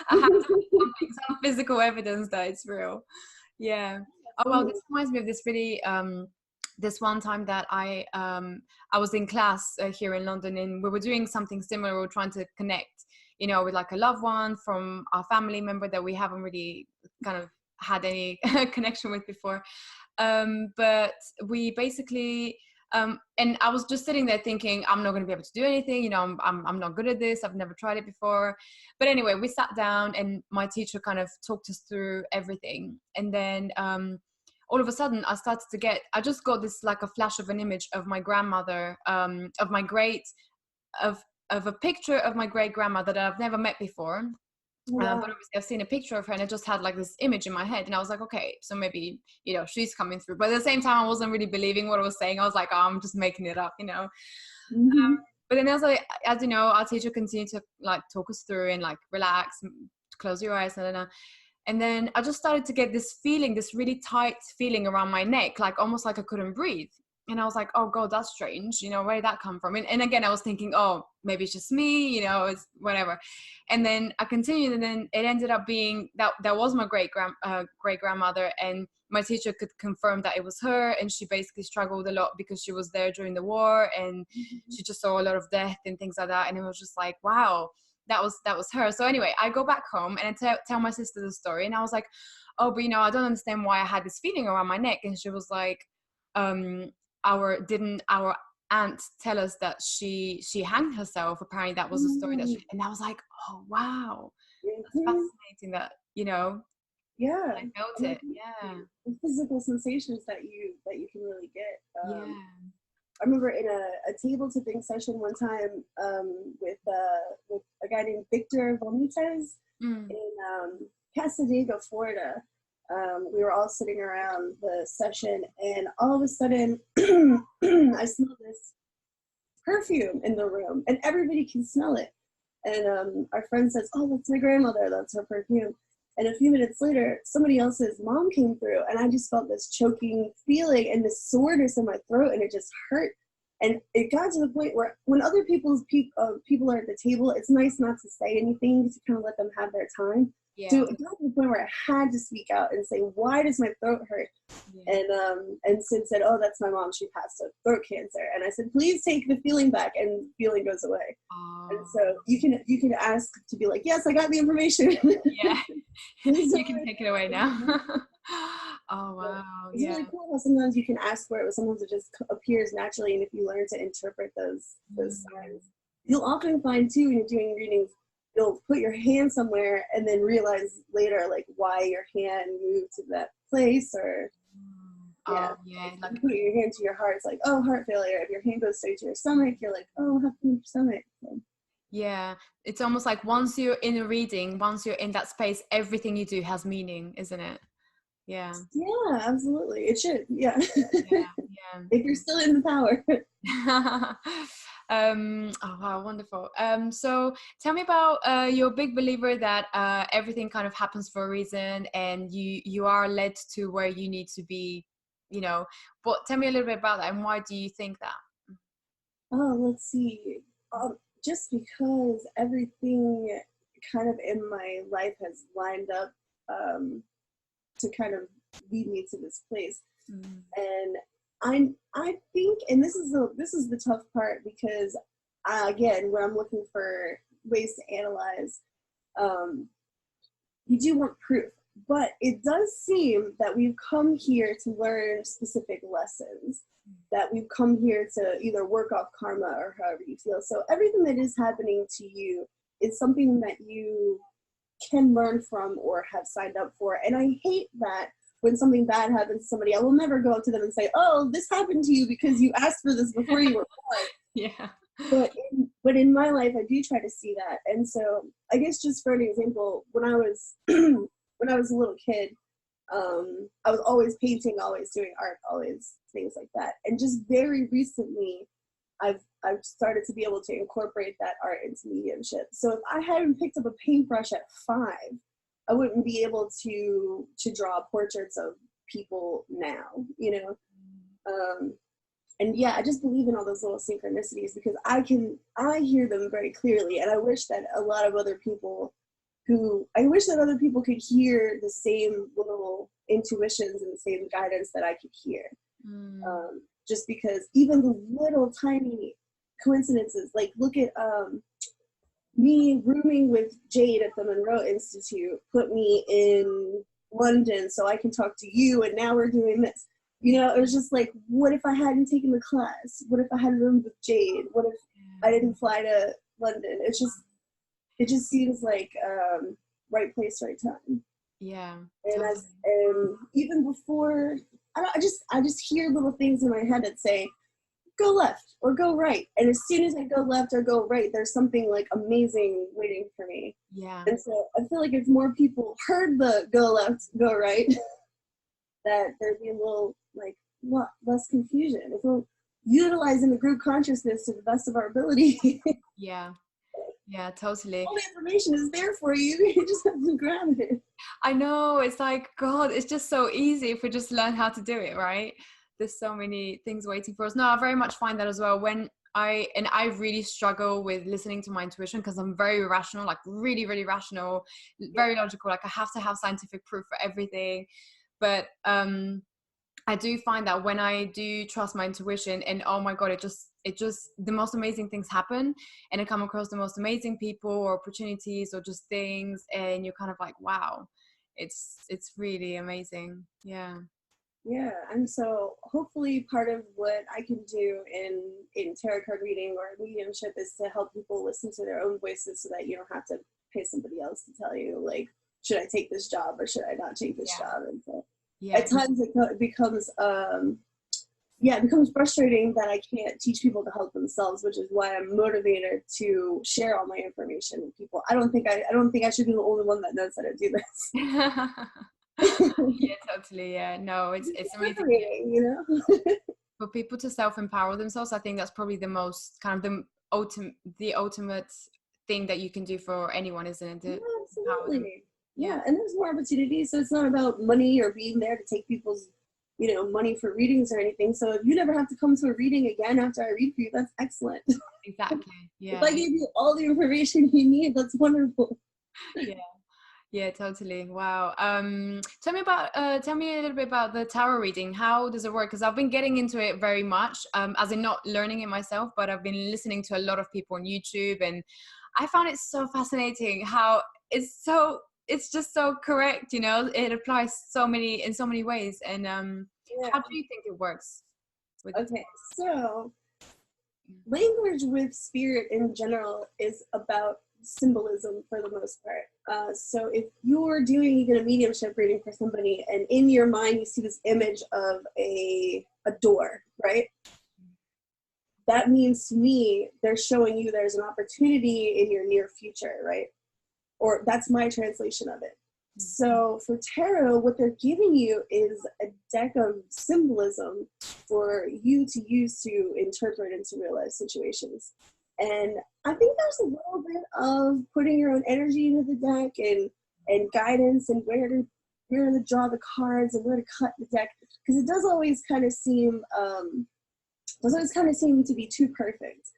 I have some physical evidence that it's real. Yeah. Oh well, this reminds me of this really this one time that I was in class here in London, and we were doing something similar. We were trying to connect, with like a loved one from our family member that we haven't really kind of had any connection with before. But we basically and I was just sitting there thinking, I'm not going to be able to do anything, I'm not good at this, I've never tried it before. But anyway, we sat down and my teacher kind of talked us through everything. And then all of a sudden I just got this like a flash of an image of my grandmother, of my of a picture of my great grandmother that I've never met before. Wow. But obviously I've seen a picture of her and I just had like this image in my head, and I was like, okay, so maybe, she's coming through. But at the same time, I wasn't really believing what I was saying. I was like, oh, I'm just making it up. Mm-hmm. But then as you know, our teacher continued to like talk us through and like relax, close your eyes, and then I just started to get this feeling, this really tight feeling around my neck, like almost like I couldn't breathe. And I was like, oh God, that's strange. Where did that come from? And again, I was thinking, oh, maybe it's just me, it's whatever. And then I continued, and then it ended up being that was my great grandmother, and my teacher could confirm that it was her. And she basically struggled a lot because she was there during the war, and she just saw a lot of death and things like that. And it was just like, wow, that was her. So anyway, I go back home and I tell my sister the story, and I was like, oh, but I don't understand why I had this feeling around my neck. And she was like, didn't our aunt tell us that she hanged herself? Apparently that was a story and I was like, oh wow, that's fascinating that yeah, I felt it. Yeah, the physical sensations that you can really get. Yeah. I remember in a table tipping session one time with a guy named Victor Volmutez in Casadega, Florida. We were all sitting around the session, and all of a sudden I smelled this perfume in the room, and everybody can smell it. And our friend says, oh, that's my grandmother, that's her perfume. And a few minutes later, somebody else's mom came through, and I just felt this choking feeling and this soreness in my throat, and it just hurt. And it got to the point where when other people are at the table, it's nice not to say anything, to kind of let them have their time. Yeah. So it got to the point where I had to speak out and say, why does my throat hurt? Yeah. And Sid said, oh, that's my mom. She passed of throat cancer. And I said, please take the feeling back, and feeling goes away. Oh. And so you can ask to be like, yes, I got the information. Yeah. You can take it away now. Oh, wow. It's really cool how sometimes you can ask for it, but sometimes it just appears naturally. And if you learn to interpret those signs, you'll often find too, when you're doing readings, you'll put your hand somewhere and then realize later, like, why your hand moved to that place, or like put your hand to your heart. It's like, oh, heart failure. If your hand goes straight to your stomach, you're like, oh, how come your stomach? So, yeah, it's almost like once you're in a reading, once you're in that space, everything you do has meaning, isn't it? Yeah. Yeah, absolutely. It should. Yeah. Yeah. If you're still in the power. Oh wow, wonderful. So tell me about you're a big believer that everything kind of happens for a reason, and you are led to where you need to be, but tell me a little bit about that, and why do you think that? Oh, let's see. Just because everything kind of in my life has lined up to kind of lead me to this place. And I think, and this is the tough part, because again, when I'm looking for ways to analyze, you do want proof, but it does seem that we've come here to learn specific lessons, that we've come here to either work off karma or however you feel. So everything that is happening to you is something that you can learn from or have signed up for. And I hate that when something bad happens to somebody, I will never go up to them and say, oh, this happened to you because you asked for this before you were born. Yeah. But in my life, I do try to see that. And so I guess just for an example, when I was when I was a little kid, I was always painting, always doing art, always things like that. And just very recently, I've started to be able to incorporate that art into mediumship. So if I hadn't picked up a paintbrush at 5, I wouldn't be able to draw portraits of people now, and yeah, I just believe in all those little synchronicities, because I hear them very clearly. And I wish that other people could hear the same little intuitions and the same guidance that I could hear. Just because even the little tiny coincidences, like look at me rooming with Jade at the Monroe Institute put me in London so I can talk to you, and now we're doing this. It was just like, what if I hadn't taken the class? What if I had roomed with Jade? What if I didn't fly to London? It just seems like right place, right time. Yeah, totally. And even before, I just hear little things in my head that say, go left or go right. And as soon as I go left or go right, there's something like amazing waiting for me. Yeah. And so I feel like if more people heard the go left, go right, that there'd be a little like less confusion. If we're utilizing the group consciousness to the best of our ability, Yeah. Yeah, totally. all the information is there for you. You just have to grab it. I know, it's like, God, it's just so easy if we just learn how to do it, right? There's so many things waiting for us. No, I very much find that as well. I really struggle with listening to my intuition because I'm very rational, like really, really rational, very logical. Like I have to have scientific proof for everything. But I do find that when I do trust my intuition, and oh my God, it just the most amazing things happen, and I come across the most amazing people or opportunities or just things, and you're kind of like, wow, it's really amazing. Yeah. Yeah, and so hopefully part of what I can do in tarot card reading or mediumship is to help people listen to their own voices so that you don't have to pay somebody else to tell you, like, should I take this job or should I not take this Yeah. job? And so Yeah. at times it becomes it becomes frustrating that I can't teach people to help themselves, which is why I'm motivated to share all my information with people. I don't think I should be the only one that knows how to do this. Yeah, totally. Yeah, no, it's amazing. You know. For people to self-empower themselves, I think that's probably the most kind of the ultimate thing that you can do for anyone, isn't it? Yeah, To empower them. absolutely. Yeah. Yeah, and there's more opportunities. So it's not about money or being there to take people's, money for readings or anything. So if you never have to come to a reading again after I read for you, that's excellent. Exactly. If Yeah. I gave you all the information you need, that's wonderful. Yeah. Yeah, totally. Wow. Tell me a little bit about the tarot reading. How does it work? Because I've been getting into it very much, as in not learning it myself, but I've been listening to a lot of people on YouTube, and I found it so fascinating how it's just so correct. It applies in so many ways. And Yeah. how do you think it works with the Okay, so language with spirit in general is about symbolism for the most part. So if you're doing even a mediumship reading for somebody and in your mind you see this image of a door, right? That means to me they're showing you there's an opportunity in your near future, right? Or that's my translation of it. So for tarot, what they're giving you is a deck of symbolism for you to use to interpret into real life situations. And I think there's a little bit of putting your own energy into the deck and guidance and where to draw the cards and where to cut the deck, because it does always kind of seem to be too perfect.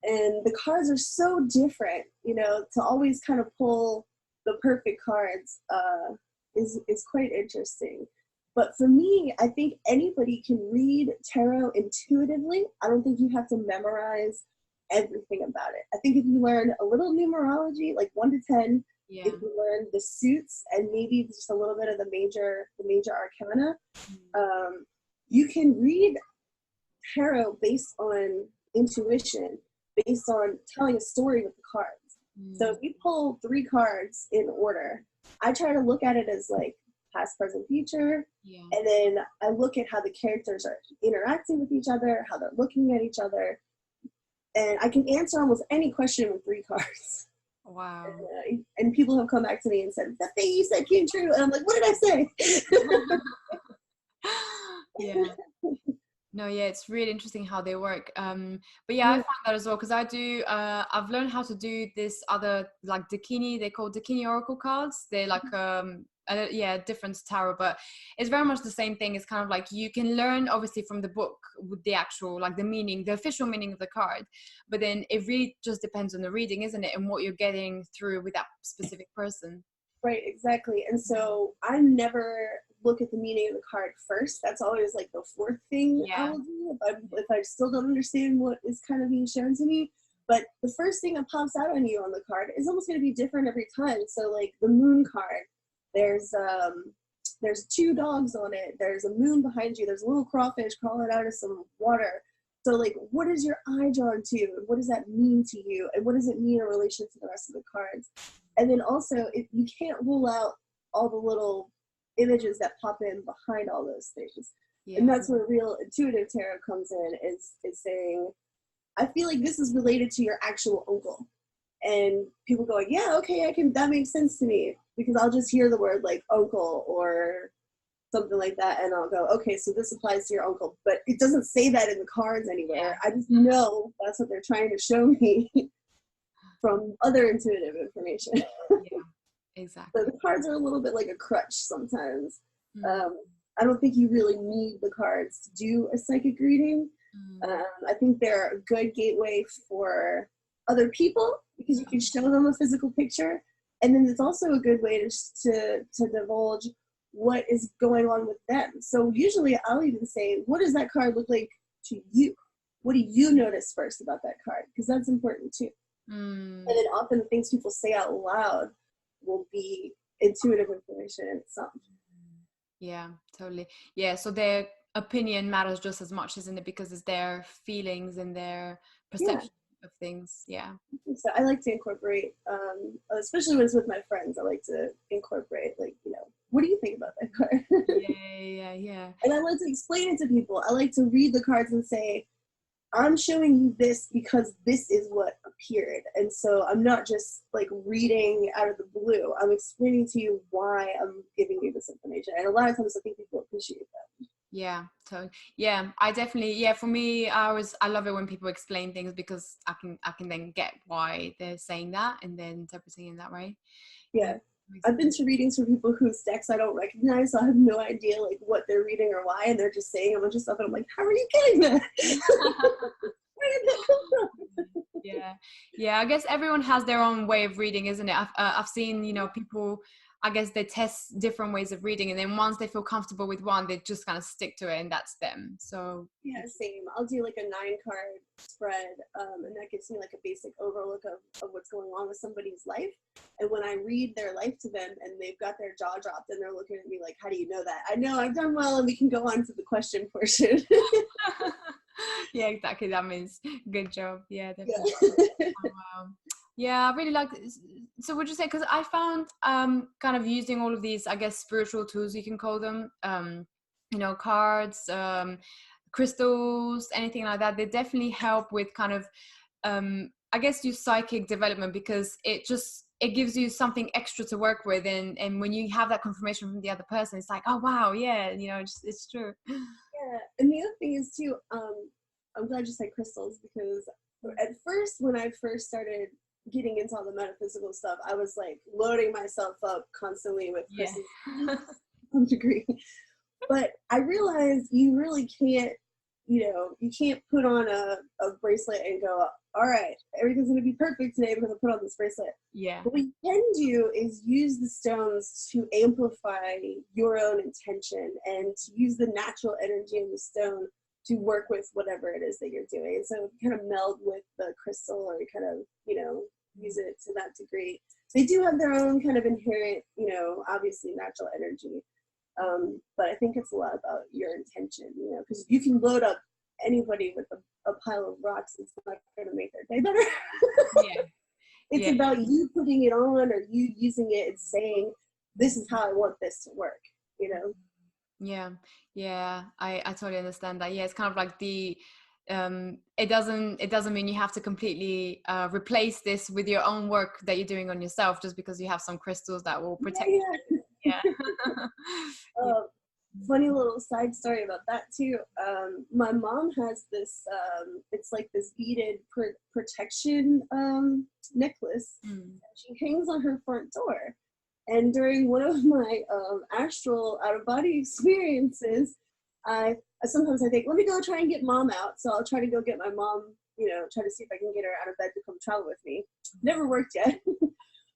And the cards are so different, to always kind of pull the perfect cards is quite interesting. But for me, I think anybody can read tarot intuitively. I don't think you have to memorize everything about it. I think if you learn a little numerology, like 1 to 10, yeah. if you learn the suits and maybe just a little bit of the major arcana, you can read tarot based on intuition, based on telling a story with the cards. So if you pull 3 cards in order, I try to look at it as like past, present, future. Yeah. And then I look at how the characters are interacting with each other, how they're looking at each other. And I can answer almost any question with 3 cards. Wow. And people have come back to me and said, that thing you said came true. And I'm like, what did I say? Yeah. No, yeah, it's really interesting how they work. But yeah, I find that as well, because I've learned how to do this other, like Dakini, they call Dakini Oracle cards. They're like, different tarot, but it's very much the same thing. It's kind of like you can learn obviously from the book with the actual, like the meaning, the official meaning of the card. But then it really just depends on the reading, isn't it? And what you're getting through with that specific person. Right, exactly. And so I never look at the meaning of the card first. That's always like the 4th thing I'll do if I still don't understand what is kind of being shown to me. But the first thing that pops out on you on the card is almost going to be different every time. So like the moon card, there's 2 dogs on it. There's a moon behind you. There's a little crawfish crawling out of some water. So like, what is your eye drawn to? And what does that mean to you? And what does it mean in relation to the rest of the cards? And then also, if you can't rule out all the little images that pop in behind all those things. Yeah. And that's where real intuitive tarot comes in, is saying, I feel like this is related to your actual uncle. And people going, yeah, okay, that makes sense to me, because I'll just hear the word like uncle or something like that, and I'll go, okay, so this applies to your uncle, but it doesn't say that in the cards anywhere. I just know that's what they're trying to show me from other intuitive information. Yeah, exactly. So the cards are a little bit like a crutch sometimes. I don't think you really need the cards to do a psychic reading. I think they're a good gateway for other people, because you can show them a physical picture, and then it's also a good way to divulge what is going on with them. So usually I'll even say, what does that card look like to you? What do you notice first about that card? Because that's important too. And then often the things people say out loud will be intuitive information in itself. Yeah, totally. Yeah, so their opinion matters just as much, isn't it? Because it's their feelings and their perception of things. Yeah. So I like to incorporate, especially when it's with my friends, I like to incorporate, like, what do you think about that card? Yeah. And I like to explain it to people. I like to read the cards and say, I'm showing you this because this is what appeared. And so I'm not just like reading out of the blue. I'm explaining to you why I'm giving you this information. And a lot of times I think people appreciate that. Yeah, totally. Yeah, I definitely, for me, I love it when people explain things, because I can then get why they're saying that and then interpreting in that way. Yeah. I've been to readings for people whose decks I don't recognize, so I have no idea like what they're reading or why, and they're just saying a bunch of stuff, and I'm like, how are you getting that? Where did that come from? Yeah. I guess everyone has their own way of reading, isn't it? I've seen, people, I guess they test different ways of reading, and then once they feel comfortable with one, they just kind of stick to it, and that's them. So yeah, same. I'll do like a 9-card spread, and that gives me like a basic overlook of what's going on with somebody's life. And when I read their life to them and they've got their jaw dropped and they're looking at me like, how do you know that? I know I've done well, and we can go on to the question portion. Yeah, exactly. That means good job. Yeah, definitely. Oh, wow. Yeah, I really like this. So would you say, because I found kind of using all of these, I guess, spiritual tools, you can call them, cards, crystals, anything like that, they definitely help with kind of, I guess, your psychic development, because it gives you something extra to work with. And when you have that confirmation from the other person, it's like, oh, wow, yeah, it's true. Yeah, and the other thing is too, I'm glad you said crystals, because at first, when I first started getting into all the metaphysical stuff, I was like loading myself up constantly with crystals to some degree. But I realized you really can't, you can't put on a bracelet and go, all right, everything's going to be perfect today because I put on this bracelet. Yeah. What we can do is use the stones to amplify your own intention and to use the natural energy in the stone to work with whatever it is that you're doing. And so kind of meld with the crystal, or kind of, use it to that degree. They do have their own kind of inherent, obviously natural energy. But I think it's a lot about your intention, because you can load up anybody with a pile of rocks. It's not going to make their day better. It's about you putting it on, or you using it and saying, this is how I want this to work, Yeah, I totally understand that. Yeah, it's kind of like the it doesn't mean you have to completely replace this with your own work that you're doing on yourself just because you have some crystals that will protect you. Funny little side story about that too. My mom has this it's like this beaded protection necklace. She hangs on her front door. And during one of my astral out-of-body experiences, sometimes I think, let me go try and get mom out. So I'll try to go get my mom, try to see if I can get her out of bed to come travel with me. Never worked yet.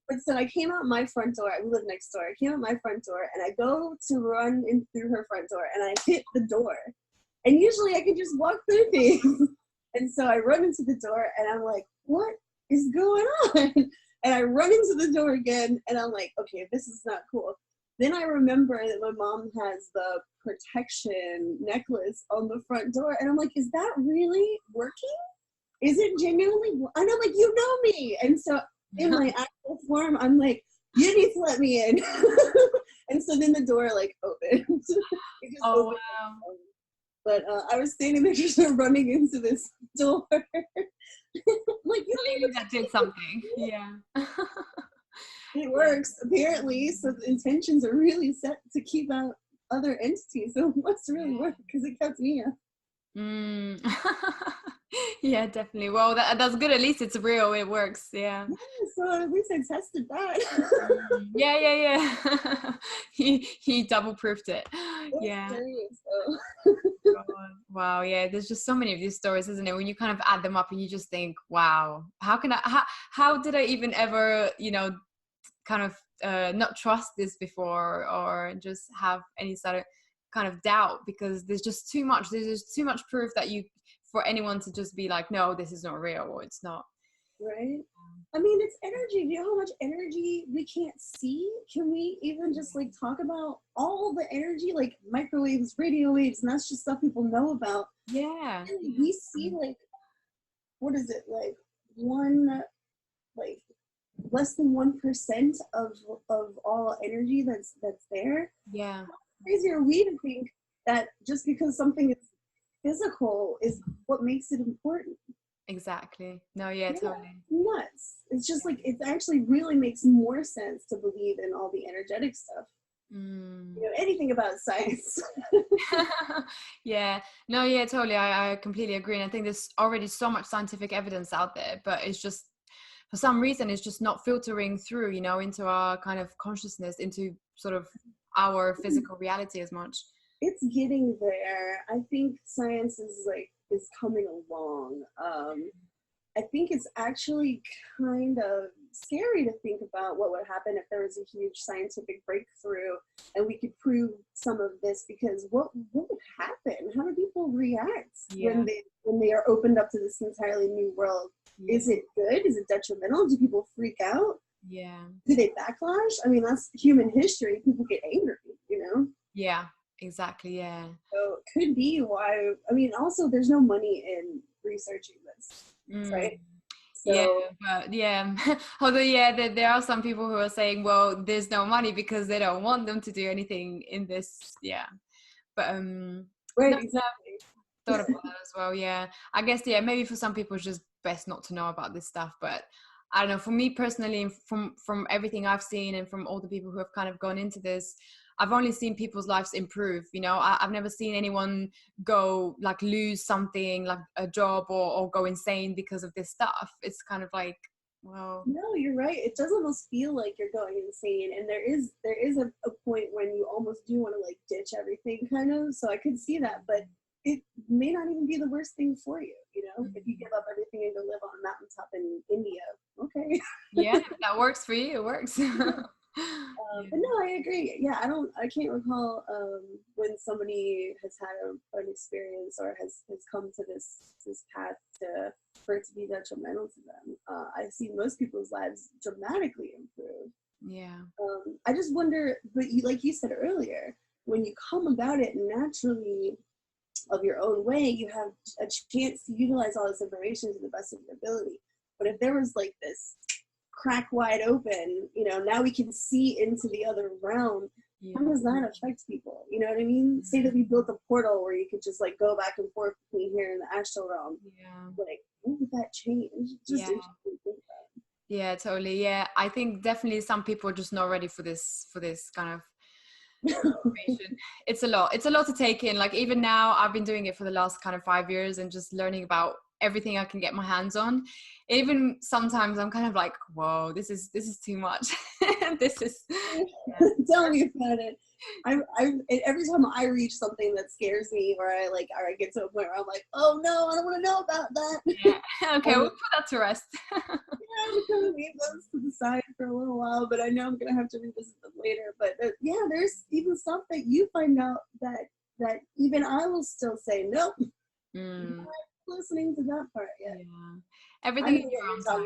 But so I came out my front door. We live next door. I came out my front door, and I go to run in through her front door, and I hit the door. And usually I can just walk through things. And so I run into the door, and I'm like, what is going on? And I run into the door again, and I'm like, okay, this is not cool. Then I remember that my mom has the protection necklace on the front door, and I'm like, is that really working? Is it genuinely? And I'm like, you know me. And so in my actual form, I'm like, you need to let me in. And so then the door like opened. It just Oh opened. wow. But I was standing there just running into this door. Like, you don't Clearly even that did something. Yeah. it works, apparently. So the intentions are really set to keep out other entities. So it must really work because it kept me out. Mm. Yeah, definitely. Well, that's good. At least it's real. It works. Yeah. Yeah, so at least I tested that. Yeah, yeah, yeah. He double proofed it. It was Yeah. serious, though. God. Wow. Yeah. There's just so many of these stories, isn't it? When you kind of add them up and you just think, wow, how did I even ever, kind of not trust this before, or just have any sort of kind of doubt, because there's just too much. There's just too much proof that for anyone to just be like, no, this is not real, or it's not. Right? I mean, it's energy. Do you know how much energy we can't see? Can we even just like talk about all the energy, like microwaves, radio waves, and that's just stuff people know about? Yeah. And we see like, what is it, like less than 1% of all energy that's there. Yeah. How crazy are we to think that just because something is physical is what makes it important? Exactly. No, yeah, Yeah, totally. nuts. It's just like it actually really makes more sense to believe in all the energetic stuff. Mm. Anything about science. Yeah. No, yeah, totally. I completely agree. And I think there's already so much scientific evidence out there, but it's just, for some reason, it's just not filtering through, into our kind of consciousness, into sort of our physical reality as much. It's getting there. I think science is coming along. I think it's actually kind of scary to think about what would happen if there was a huge scientific breakthrough and we could prove some of this, because what would happen? How do people react Yeah. when they are opened up to this entirely new world? Yeah. Is it good? Is it detrimental? Do people freak out? Yeah. Do they backlash? I mean, that's human history. People get angry. Yeah. Exactly. Yeah. So it could be why. I mean, also there's no money in researching this, Mm. right? Yeah, So but yeah, although yeah, there are some people who are saying, well, there's no money because they don't want them to do anything in this. Yeah, but right, no, exactly. thought about that as well. Yeah, I guess yeah, maybe for some people it's just best not to know about this stuff. But I don't know. For me personally, from everything I've seen and from all the people who have kind of gone into this, I've only seen people's lives improve. I've never seen anyone go like lose something like a job, or go insane because of this stuff. It's kind of like, well, No, you're right. It does almost feel like you're going insane, and there is a point when you almost do want to like ditch everything, kind of. So I could see that, but it may not even be the worst thing for you. If you give up everything and go live on a mountaintop in India. Okay. yeah, if that works for you, it works. Yeah. But no, I agree. Yeah, I can't recall when somebody has had an experience or has come to this path for it to be detrimental to them. I've seen most people's lives dramatically improve. Yeah. I just wonder, but like you said earlier, when you come about it naturally of your own way, you have a chance to utilize all this information to the best of your ability. But if there was like this crack wide open, now we can see into the other realm. Yeah. How does that affect people? You know what I mean? Say that we built a portal where you could just like go back and forth between here and the astral realm. Yeah. Like, what would that change? Just Yeah. interesting to think about. Yeah, totally. Yeah, I think definitely some people are just not ready for this kind of information. It's a lot. It's a lot to take in. Like even now, I've been doing it for the last kind of 5 years and just learning about everything I can get my hands on. Even sometimes I'm kind of like, whoa, this is too much. This is Tell me about it. I every time I reach something that scares me, or I get to a point where I'm like, oh no, I don't want to know about that. yeah. Okay, we'll put that to rest. I'm gonna leave those to the side for a little while, but I know I'm gonna have to revisit them later. But yeah, there's even stuff that you find out that even I will still say nope. I'm not listening to that part yet. Yeah. Everything in your own time.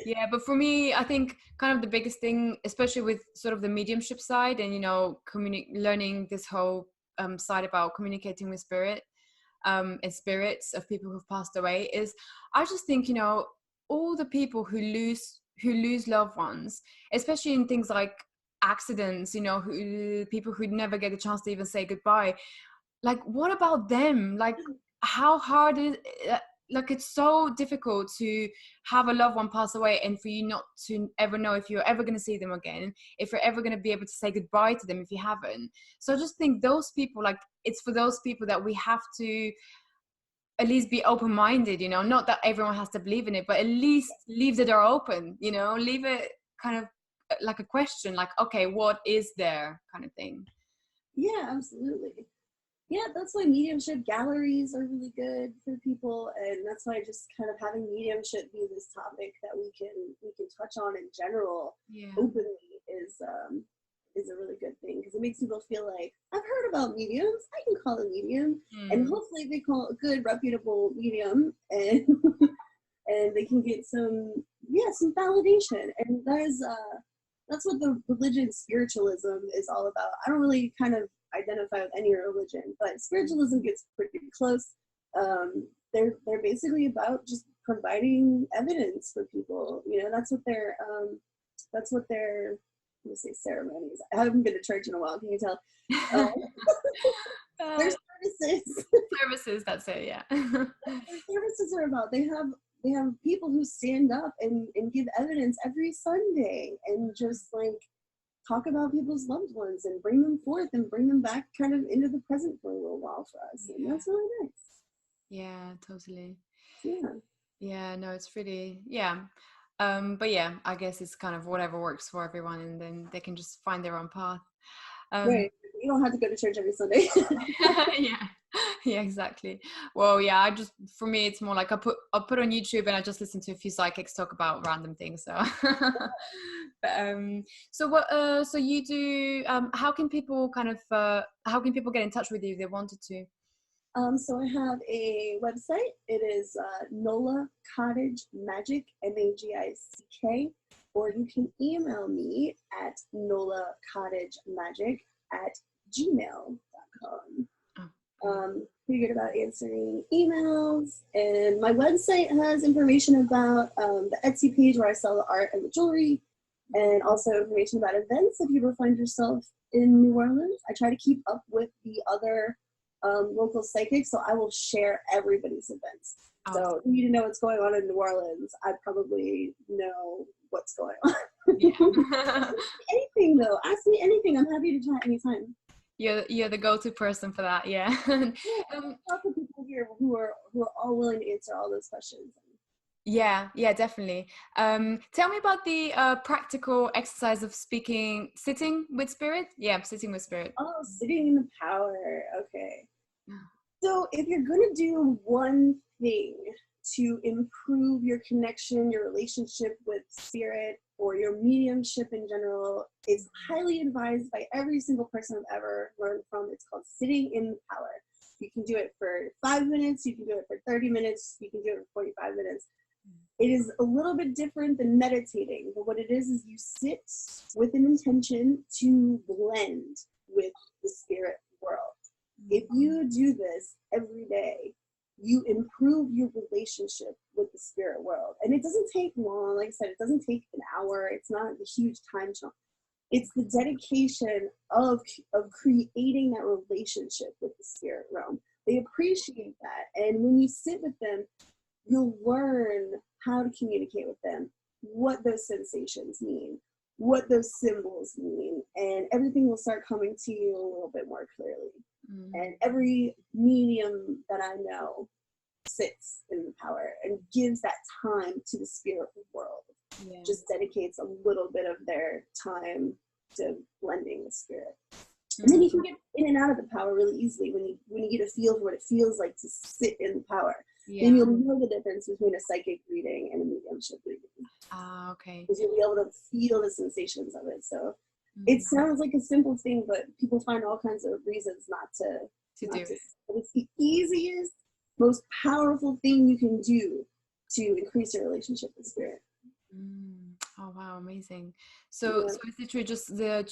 Yeah, but for me, I think kind of the biggest thing, especially with sort of the mediumship side and learning this whole side about communicating with spirit and spirits of people who've passed away, is I just think all the people who lose who lose loved ones, especially in things like accidents, you know, people who never get a chance to even say goodbye. Like, what about them? Like, how hard is like, it's so difficult to have a loved one pass away and for you not to ever know if you're ever going to see them again, if you're ever going to be able to say goodbye to them if you haven't. So I just think those people, like, it's for those people that we have to at least be open-minded, you know, not that everyone has to believe in it, but at least leave the door open, you know, leave it kind of like a question, like, okay, what is there, kind of thing. Yeah, absolutely. Yeah, that's why mediumship galleries are really good for people, and that's why just kind of having mediumship be this topic that we can touch on in general, openly, is a really good thing, because it makes people feel like, I've heard about mediums, I can call a medium, and hopefully they call a good, reputable medium, and and they can get some validation, and that's what the religion spiritualism is all about. I don't really kind of identify with any religion, but spiritualism gets pretty close. They're basically about just providing evidence for people. You know, that's what their let me say ceremonies. I haven't been to church in a while. Can you tell? Their services. Services. That's it. Yeah. Their services are about. They have people who stand up and give evidence every Sunday and just like talk about people's loved ones and bring them forth and bring them back kind of into the present for a little while for us. And that's really nice. Yeah, totally. Yeah, no, it's really, but yeah, I guess it's kind of whatever works for everyone, and then they can just find their own path. Right, you don't have to go to church every Sunday. yeah, exactly. Well, yeah, for me it's more like I'll put on YouTube and I just listen to a few psychics talk about random things. So so you do, how can people get in touch with you if they wanted to? So I have a website. It is Nola Cottage Magic, MAGICK, or you can email me at nolacottagemagic@gmail.com. Pretty good about answering emails, and my website has information about the Etsy page where I sell the art and the jewelry, and also information about events if you ever find yourself in New Orleans. I try to keep up with the other local psychics, so I will share everybody's events. So if you need to know what's going on in New Orleans, I probably know what's going on. Anything though, ask me anything. I'm happy to chat anytime. You're the go-to person for that. Lots of people here who are all willing to answer all those questions. Yeah, definitely. Tell me about the practical exercise of sitting with spirit. Yeah, sitting with spirit. Oh, sitting in the power. Okay. So if you're going to do one thing to improve your connection, your relationship with spirit, or your mediumship in general, is highly advised by every single person I've ever learned from. It's called sitting in the power. You can do it for 5 minutes, you can do it for 30 minutes, you can do it for 45 minutes. It is a little bit different than meditating, but what it is you sit with an intention to blend with the spirit world. If you do this every day, you improve your relationship with the spirit world. And it doesn't take long. Like I said, it doesn't take an hour. It's not a huge time chunk. It's the dedication of creating that relationship with the spirit realm. They appreciate that. And when you sit with them, you'll learn how to communicate with them, what those sensations mean, what those symbols mean, and everything will start coming to you a little bit more clearly. And every medium that I know sits in the power and gives that time to the spirit world. Just dedicates a little bit of their time to blending the spirit. And then you can get in and out of the power really easily when you get a feel for what it feels like to sit in the power. Then you'll know the difference between a psychic reading and a mediumship reading. Okay. Because you'll be able to feel the sensations of it. So it sounds like a simple thing, but people find all kinds of reasons not to do it. But it's the easiest, most powerful thing you can do to increase your relationship with spirit. Oh wow, amazing. So is it true, do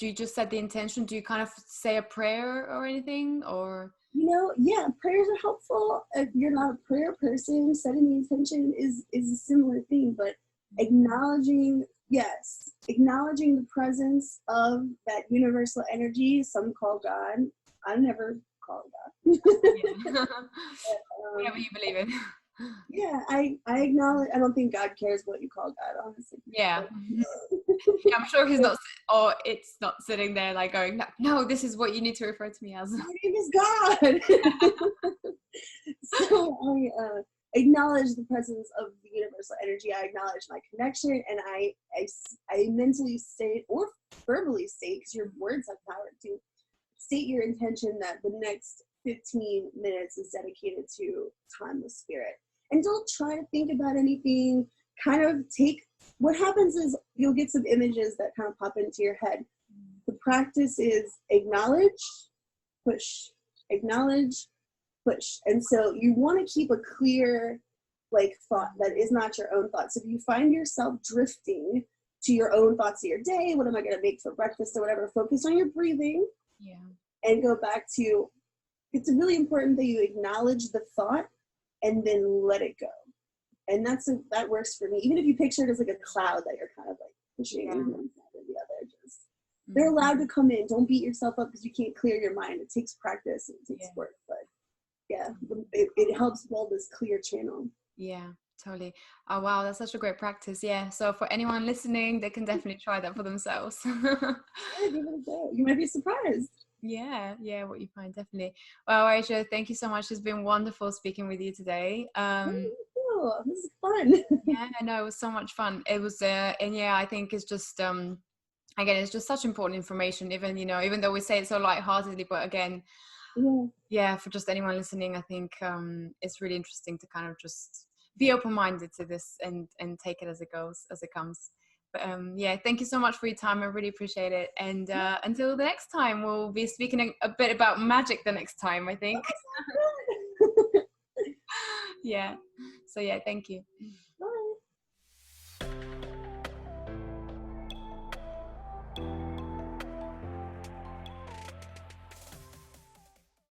you just set the intention? Do you kind of say a prayer or anything, or? Prayers are helpful. If you're not a prayer person, setting the intention is a similar thing, but acknowledging Yes, acknowledging the presence of that universal energy, some call God. I never call God. Yeah. Whatever um, you believe in. yeah, I acknowledge. I don't think God cares what you call God, honestly. Yeah. But, Yeah, I'm sure he's not, or it's not sitting there like going, no, no, this is what you need to refer to me as. my name is God. So I acknowledge the presence of the universal energy. I acknowledge my connection, and I mentally state or verbally state, because your words have power to state your intention that the next 15 minutes is dedicated to time with spirit. And don't try to think about anything. Kind of take, what happens is you'll get some images that kind of pop into your head. The practice is acknowledge, push, acknowledge, push. And so you want to keep a clear like thought that is not your own thoughts. If you find yourself drifting to your own thoughts of your day, what am I going to make for breakfast or whatever, focus on your breathing. Yeah. And go back to, it's really important that you acknowledge the thought and then let it go. And that works for me. Even if you picture it as like a cloud that you're kind of like pushing one side or the other, just they're allowed to come in. Don't beat yourself up because you can't clear your mind. It takes practice and it takes work, but yeah, it helps build this clear channel. Yeah, totally. Oh wow, that's such a great practice. Yeah, so for anyone listening, they can definitely try that for themselves. Yeah, give it a go. You might be surprised. Yeah, what you find, definitely. Well, Aisha, thank you so much. It's been wonderful speaking with you today. This is fun. Yeah, I know, it was so much fun. It was and yeah, I think it's just again, it's just such important information, even even though we say it so lightheartedly, but again, yeah, for just anyone listening, I think it's really interesting to kind of just be open-minded to this and take it as it goes, as it comes. But yeah, thank you so much for your time. I really appreciate it. And until the next time, we'll be speaking a bit about magic the next time, I think. Yeah. So yeah, thank you.